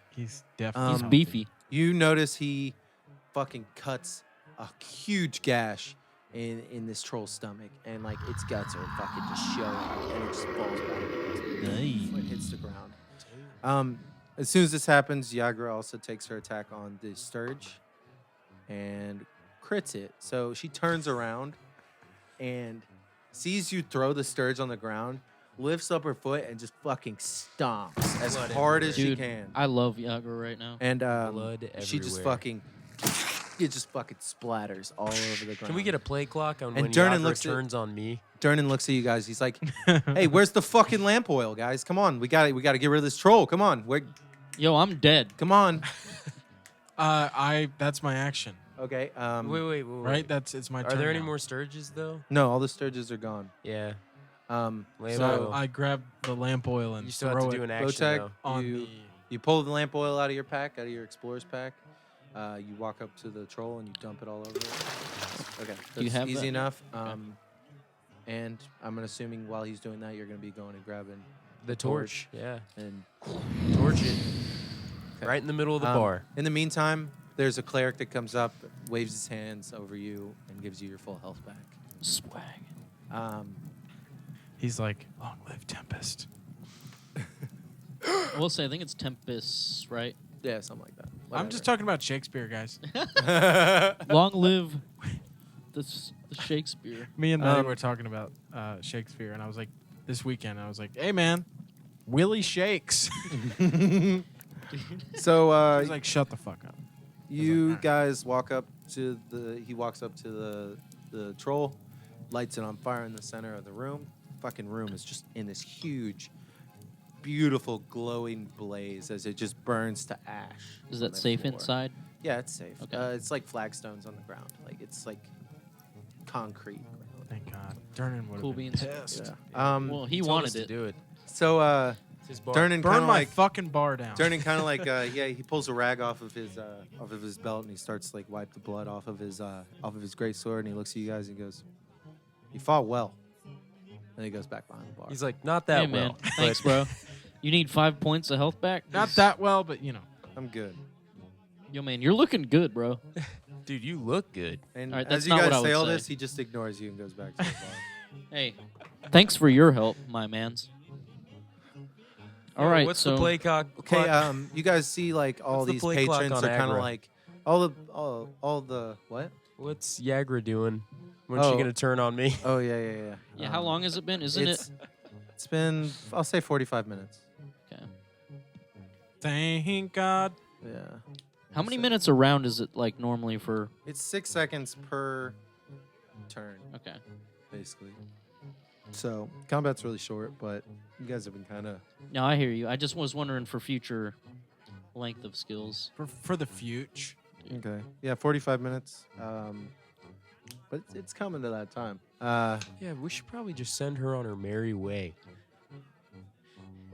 definitely He's Um, beefy. You notice he fucking cuts a huge gash in this troll's stomach, and like its guts are fucking just showing, and it just falls back. It hits the ground. As soon as this happens, Yagra also takes her attack on the Sturge and crits it. So she turns around and sees you throw the Sturge on the ground, lifts up her foot, and just fucking stomps as Blood hard as she Dude, can. I love Yaga right now. And Blood she just everywhere. fucking, it just fucking splatters all over the ground. Can we get a play clock on And when Durnan Yagra looks at- turns on me? Durnan looks at you guys. He's like, "Hey, where's the fucking lamp oil, guys? Come on, we got to get rid of this troll. Come on, Yo, I'm dead. come on." That's my action. Okay. Wait. Right? It's my turn. Are there any now. more Sturges though? No, all the Sturges are gone. Yeah. Um, Lamp So oil. I grab the lamp oil and You still throw have to do it an action Bowtag? though. on you- the. you pull the lamp oil out of your pack, out of your explorer's pack. You walk up to the troll and you dump it all over it. Okay, Do you that's have easy that? enough. And I'm assuming while he's doing that, you're gonna be going and grabbing The torch. Yeah. and. Torch it. Okay. Right in the middle of the Um, bar. In the meantime, there's a cleric that comes up, waves his hands over you, and gives you your full health back. Swag. He's like, "Long live Tempest." I will say, I think it's Tempest, right? Yeah, something like that. I'm just talking about Shakespeare, guys. Long live the Shakespeare. Me and Maddie were talking about Shakespeare, and I was like, this weekend, I was like, "Hey, man, Willie shakes." So He's like, "Shut the fuck up." you "Alright." guys walk up to the. He walks up to the troll, lights it on fire in the center of the room. Fucking room is just in this huge, beautiful, glowing blaze as it just burns to ash. Is on that the safe floor. inside? Yeah, it's safe. Okay. It's like flagstones on the ground. Like it's like concrete. Thank God. Durnan would have Cool been beans. pissed. Yeah. Well, he Told us wanted to it. do it. So It's his bar. Durnan Burn kind of my like fucking bar down. Durnan kind of like he pulls a rag off of his belt and he starts to, like wipe the blood off of his great sword and he looks at you guys and goes, "You fought well." And he goes back behind the bar. He's like, not that Hey, man. well. Thanks, but bro. You need 5 points of health back? Not that well, but you know. I'm good. Yo, man, you're looking good, bro. Dude, you look good. And All right, as that's you not what guys I would say all say. this, he just ignores you and goes back to the bar. Hey, thanks for your help, my mans. All right, What's so the play clock? Okay, you guys see like all What's the these play clock patrons on are kind of Agra? like all the what? What's Yagra doing? When's she Oh. gonna turn on me? Oh yeah. yeah, how long has it been? Isn't it? It's been I'll say 45 minutes. Okay. Thank God. Yeah. How many minutes around is it like normally for? It's 6 seconds per turn, Okay. basically. So combat's really short, but you guys have been kind of. No, I hear you. I just was wondering for future length of skills. For the future. Okay. Yeah, 45 minutes. But it's coming to that time. Yeah, we should probably just send her on her merry way.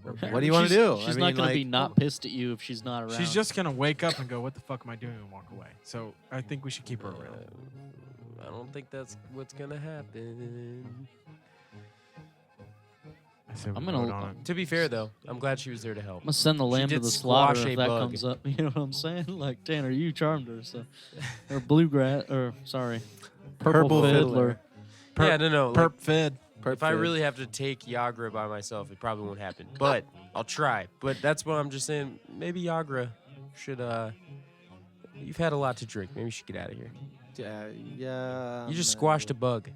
What do you want to do? She's not going to be not pissed at you if she's not around. She's just gonna wake up and go, "What the fuck am I doing?" and walk away. So I think we should keep her around. I don't think that's what's gonna happen. I say we I'm gonna- vote on it. To be fair, though, I'm glad she was there to help. I'm gonna send the She lamb to did the slaughter squash if a that bug. comes up. You know what I'm saying? Like Tanner, you charmed her, so or bluegrass, or sorry, purple fiddler. Yeah, no. Like, Perp fed. if I really have to take Yagra by myself, it probably won't happen. But I'll try. But that's what I'm just saying. Maybe Yagra should. You've had a lot to drink. Maybe you should get out of here. Yeah. You just squashed a bug.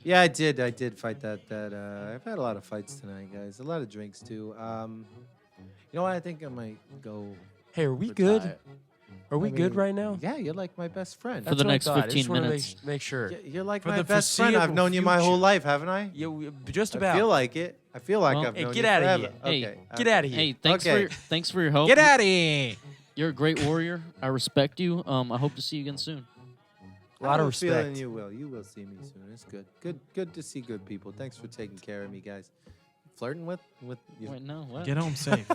Yeah, I did. I did fight that. I've had a lot of fights tonight, guys. A lot of drinks too. You know what? I think I might go. Hey, are we retire. good? Are we I good mean, right now? Yeah, you're like my best friend. For the That's what I next thought. I 15 just wanna minutes. Make sure. You're like For my the best friend. I've foreseeable known you my whole future. life, haven't I? Yeah, just I about. feel like it. I feel like Well, I've hey, known get you outta forever. here. Hey, Okay. Get out of here. Hey, thanks Okay. thanks for your help. Get out of here. You're a great warrior. I respect you. I hope to see you again soon. A lot I of have a feeling respect. you will. You will see me soon. It's good. Good to see good people. Thanks for taking care of me, guys. Flirting with you. Wait, no, what? Get home safe.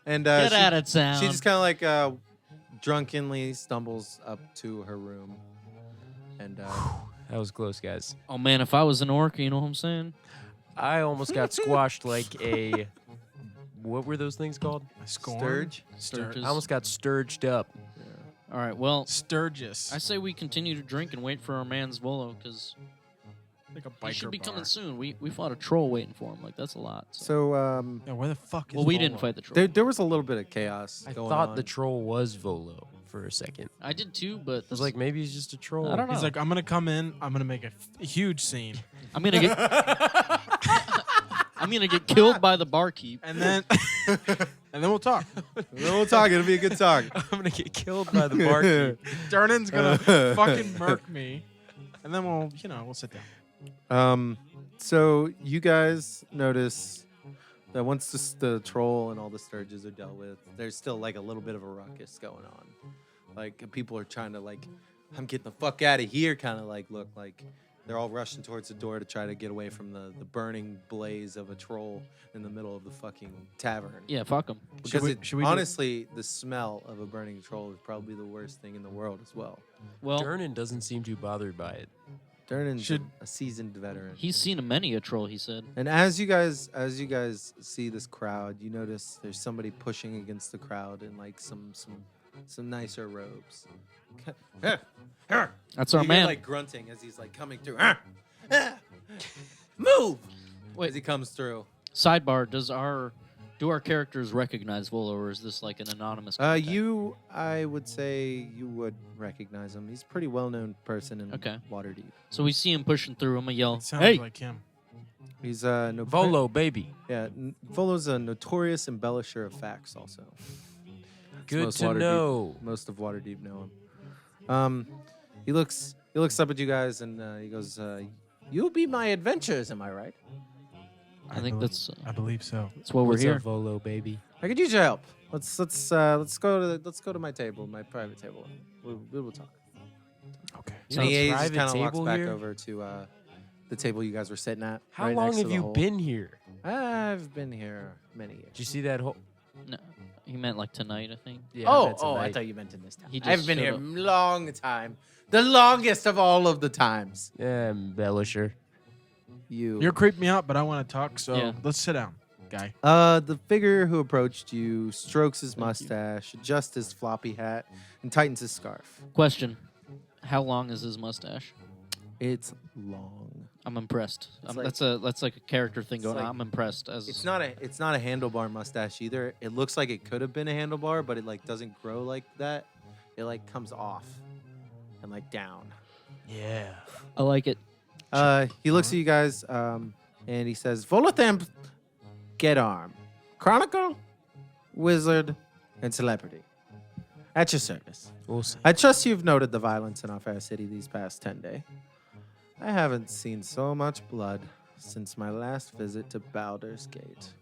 And Get out of town. she just kind of like drunkenly stumbles up to her room, and That was close, guys. Oh man, if I was an orc, you know what I'm saying? I almost got squashed like a. What were those things called? Scorn. Sturge. Sturges. I almost got sturged up. All right. Well, Sturgis. I say we continue to drink and wait for our man's Volo because like a he biker should be bar. coming soon. We fought a troll waiting for him. Like that's a lot. So. So Yeah, where the fuck is Well, we Volo? didn't fight the troll. there was a little bit of chaos I going thought on. the troll was Volo for a second. I did too, but I was like, maybe he's just a troll. I don't know. He's like, I'm gonna come in. I'm gonna make a huge scene, I'm gonna get I'm gonna get killed by the barkeep. and then we'll talk. We'll talk. It'll be a good talk. I'm gonna get killed by the barkeep. Durnan's gonna fucking murk me, and then we'll sit down. So you guys notice that once the troll and all the sturges are dealt with, there's still like a little bit of a ruckus going on. Like people are trying to like, I'm getting the fuck out of here, kind of like look like they're all rushing towards the door to try to get away from the burning blaze of a troll in the middle of the fucking tavern. Yeah, fuck him. Because should we do- honestly, the smell of a burning troll is probably the worst thing in the world as well. Well, Durnan doesn't seem too bothered by it. Durnan's Should- a seasoned veteran. he's seen many a troll. He said. And as you guys see this crowd, you notice there's somebody pushing against the crowd in like some nicer robes. That's our you man. Hear, like grunting as he's like coming through. Move! Wait. As he comes through. Sidebar: do our characters recognize Volo, or is this like an anonymous? contact? I would say you would recognize him. He's a pretty well-known person in Okay. Waterdeep. So we see him pushing through. I'm gonna yell, It sounds "Hey!" like him. He's Volo, baby. Yeah, Volo's a notorious embellisher of facts. Also, Good most to Waterdeep- know. Most of Waterdeep know him. He looks up at you guys and he goes, "You'll be my adventures, am I right? I think that's I believe so. that's why we're What's here. up, Volo, baby? I could use your help. Let's go to my table, my private table. We'll talk." Okay. You And have a he just private kind of walks table back here? over to the table you guys were sitting at. How right long next to have the you hole. been here? I've been here many years. Did you see that whole? No, he meant like tonight. I think. Yeah, Oh, that's I tonight. thought you meant in this time. He I've just been showed here up. long time. The longest of all of the times. Yeah, embellisher. You're creeping me out, but I want to talk. So Yeah. let's sit down, guy. The figure who approached you strokes his Thank you. mustache, adjusts his floppy hat, and tightens his scarf. Question: how long is his mustache? It's long. I'm impressed. It's like- That's like a character thing it's going on. like- I'm impressed. As It's not a handlebar mustache either. It looks like it could have been a handlebar, but it like doesn't grow like that. It like comes off and like down. Yeah. I like it. He looks at you guys, and he says, "Volothamp, get armed. Chronicle, wizard, and celebrity. At your service. We'll see. I trust you've noted the violence in our fair city these past 10 days. I haven't seen so much blood since my last visit to Baldur's Gate.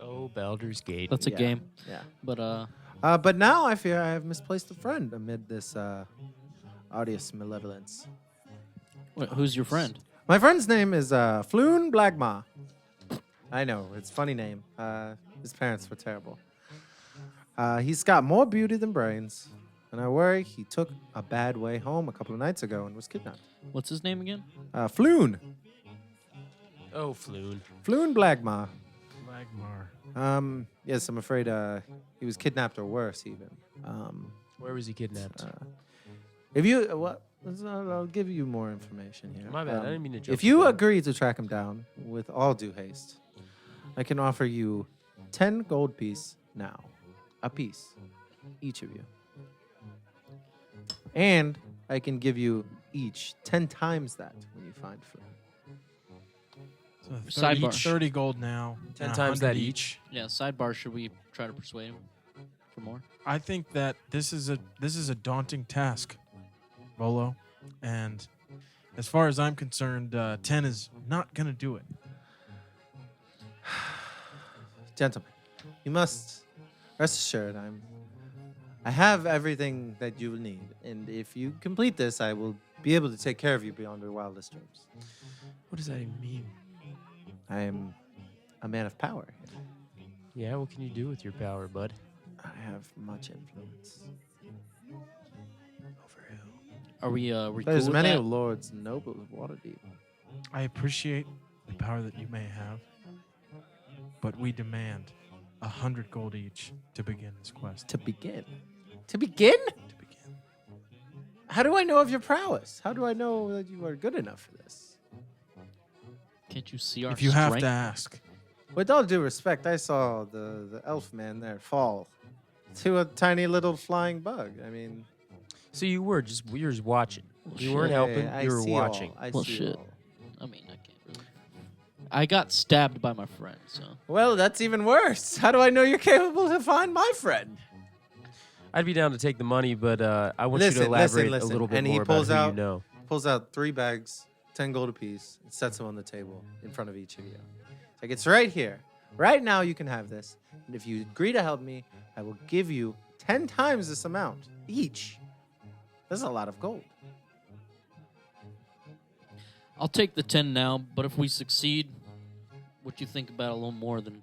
Oh, Baldur's Gate. That's a Yeah. game. Yeah. But But now I fear I have misplaced a friend amid this odious malevolence. who's your friend? My friend's name is Floon Blagma. I know, it's a funny name. His parents were terrible. He's got more beauty than brains, and I worry he took a bad way home a couple of nights ago and was kidnapped. What's his name again? Floon. Oh, Floon. Floon Blagma. Lagmar. Yes, I'm afraid he was kidnapped or worse even. Where was he kidnapped? If you, I'll give you more information here. My bad. I didn't mean to jump. If you the gun. agree to track him down with all due haste, I can offer you 10 gold piece now. A piece. Each of you. And I can give you each 10 times that when you find Floon. So 30, Sidebar. 30 gold now. 10 and times 100 that each. Yeah. Sidebar. Should we try to persuade him for more? I think that this is a daunting task, Volo, and as far as I'm concerned, 10 is not gonna do it. Gentlemen, you must rest assured I have everything that you will need. And if you complete this, I will be able to take care of you beyond your wildest dreams. What does that even mean? I am a man of power. Yeah, what can you do with your power, bud? I have much influence. Over who? Are we? There's cool with many that? lords and nobles of Waterdeep. I appreciate the power that you may have, but we demand 100 gold each to begin this quest. To begin. To begin? To begin. How do I know of your prowess? How do I know that you are good enough for this? Can't you see our If you have strength? to ask. With all due respect, I saw the elf man there fall to a tiny little flying bug. I mean, So you were just watching. Well, You weren't shit. helping. I You were see watching. All. I Well, see shit. all. I mean, I can't really. I got stabbed by my friend, so. Well, that's even worse. How do I know you're capable to find my friend? I'd be down to take the money, but I want you to Listen, elaborate listen. a little bit And he more about pulls who out- you know. Pulls out 3 bags, 10 gold apiece, and sets them on the table in front of each of you. It's like, it's right here. Right now you can have this. And if you agree to help me, I will give you 10 times this amount each. That's a lot of gold. I'll take the 10 now, but if we succeed, what you think about a little more than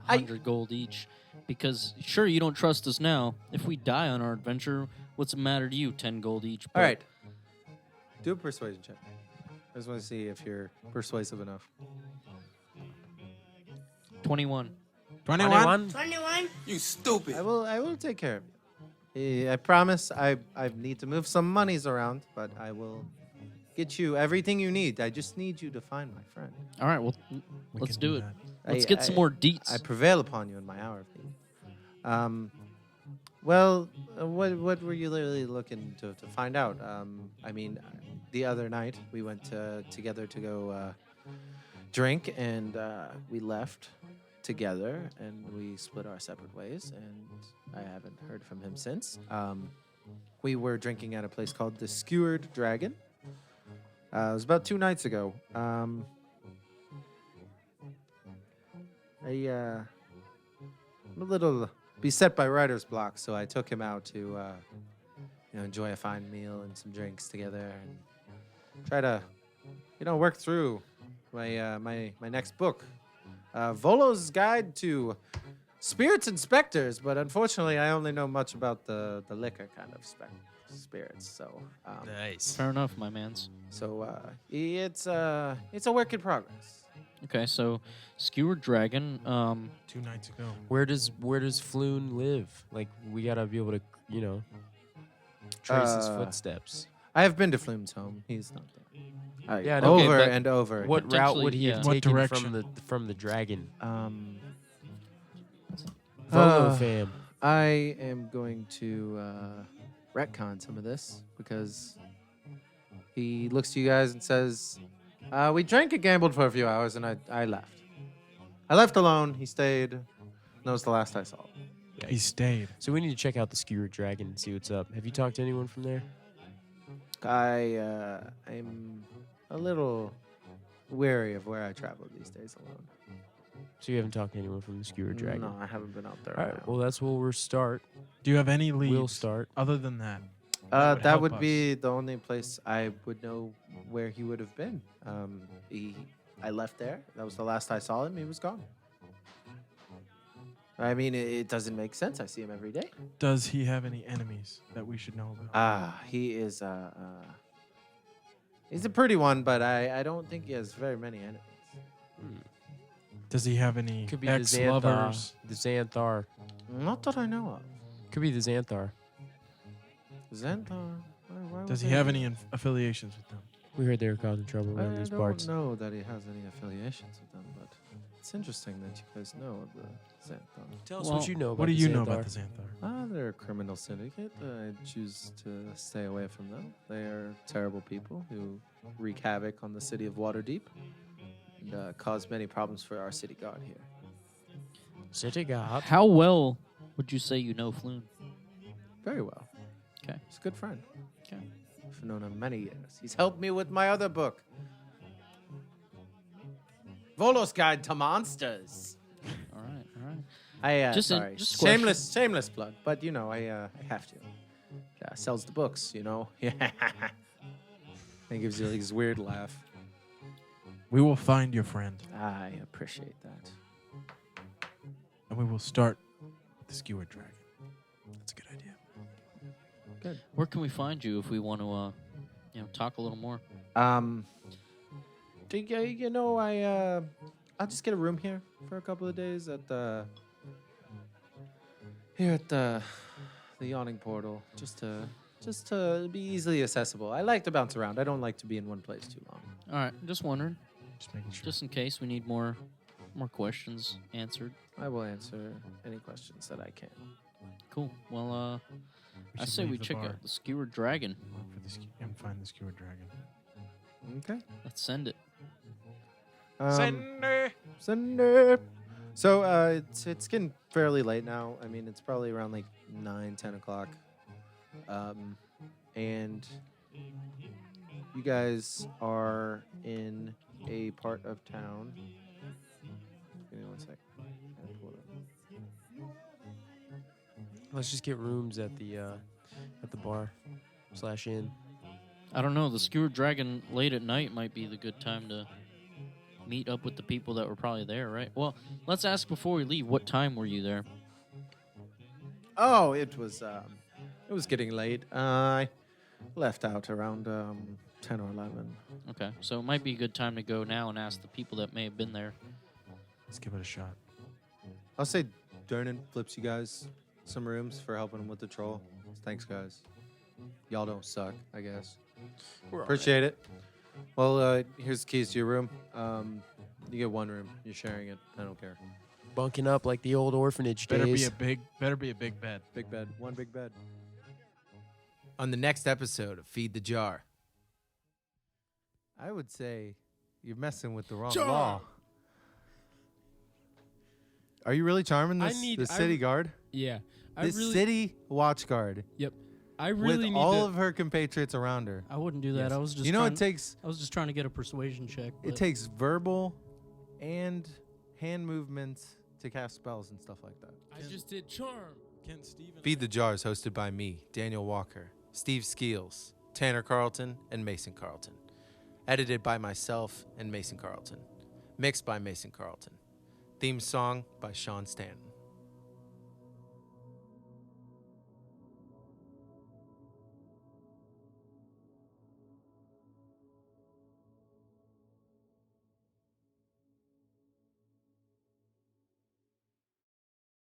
100 gold each? Because, sure, you don't trust us now. If we die on our adventure, what's it matter to you? 10 gold each. All right. Do a persuasion check. I just want to see if you're persuasive enough. 21. 21? You stupid. I will take care of you. I promise I need to move some monies around, but I will get you everything you need. I just need you to find my friend. All right, well, We let's can do it. that. Let's get some more deets. I prevail upon you in my hour of need. Well, what were you literally looking to find out? I mean, the other night we went together to go drink, and we left together, and we split our separate ways, and I haven't heard from him since. We were drinking at a place called the Skewered Dragon. It was about 2 nights ago. I'm a little beset by writer's block, so I took him out to enjoy a fine meal and some drinks together, and try to work through my next book, Volo's Guide to Spirits and Specters. But unfortunately, I only know much about the liquor kind of spirits. So Nice. Fair enough, my mans. so it's a work in progress. Okay, so Skewered Dragon. 2 nights ago. Where does Floon live? Like, we gotta be able to, trace his footsteps. I have been to Flume's home. He's not there. Yeah, I know. over Okay, but and over. What route would he Potentially, have yeah. What taken direction? from the dragon? Uh, Volo fam. I am going to retcon some of this because he looks to you guys and says, we drank and gambled for a few hours, and I left. I left alone. He stayed. That was the last I saw. He stayed. So we need to check out the Skewered Dragon and see what's up. Have you talked to anyone from there? I'm a little wary of where I travel these days alone. So you haven't talked to anyone from the Skewered Dragon? No, I haven't been out there. All right. Well, that's where we'll start. Do you have any leads We'll start. other than that? that help would us? be the only place I would know where he would have been. I left there. That was the last I saw him. He was gone. I mean, it doesn't make sense. I see him every day. Does he have any enemies that we should know about? He is he's a pretty one, but I don't think he has very many enemies. Does he have any Could be the ex-lovers? Xanthar. The Xanthar. Not that I know of. Could be the Xanthar. Xanthar. Why Does would he have they- any affiliations with them? We heard they were causing trouble around I these don't parts. know that he has any affiliations with them, but it's interesting that you guys know of the Xanthar. Tell us Well, what you know about What do the you know Xanthar. about the Xanthar? They're a criminal syndicate. I choose to stay away from them. They are terrible people who wreak havoc on the city of Waterdeep and cause many problems for our city guard here. City God. How well would you say you know Floon? Very well. Okay. He's a good friend. Okay. I've known him many years. He's helped me with my other book, Volo's Guide to Monsters. All right, all right. I Just in- sorry, just a question. shameless plug, but I have to. Yeah, sells the books, Yeah. He gives you his weird laugh. We will find your friend, I appreciate that. and we will start with the Skewered Dragon. That's a good idea. Good. Where can we find you if we want to, talk a little more? I'll just get a room here for a couple of days at the Yawning Portal, just to just to be easily accessible. I like to bounce around. I don't like to be in one place too long. All right, just wondering, Just making sure. just in case we need more questions answered. I will answer any questions that I can. Cool. Well, I should say we leave the check bar out the skewered dragon. for the and find the skewered dragon. Okay. Let's send it. Sender. So it's getting fairly late now. I mean, it's probably around like 9, 10 o'clock. And you guys are in a part of town. Give me one sec. Gotta pull it up. Let's just get rooms at the bar / inn. I don't know. The skewered dragon late at night might be the good time to meet up with the people that were probably there, right? Well, let's ask before we leave. What time were you there? Oh, it was getting late. I left out around 10 or 11. Okay, so it might be a good time to go now and ask the people that may have been there. Let's give it a shot. I'll say Durnan flips you guys some rooms for helping him with the troll. Thanks, guys. Y'all don't suck, I guess. Appreciate it. Well, here's the keys to your room. You get one room. You're sharing it. I don't care. Bunking up like the old orphanage Better days. be a big bed. Big bed. One big bed. On the next episode of Feed the Jar, I would say you're messing with the wrong law. Are you really charming I this need- the city guard? Yeah. This city watch guard I really with need all to, of her compatriots around her. I wouldn't do that. Yes. I was just You know, trying, it takes I was just trying to get a persuasion check. it but- takes verbal and hand movements to cast spells and stuff like that. I just did charm. Can Steven Feed the Jar is hosted by me, Daniel Walker, Steve Skeels, Tanner Carlton, and Mason Carlton. Edited by myself and Mason Carlton. Mixed by Mason Carlton. Theme song by Sean Stanton.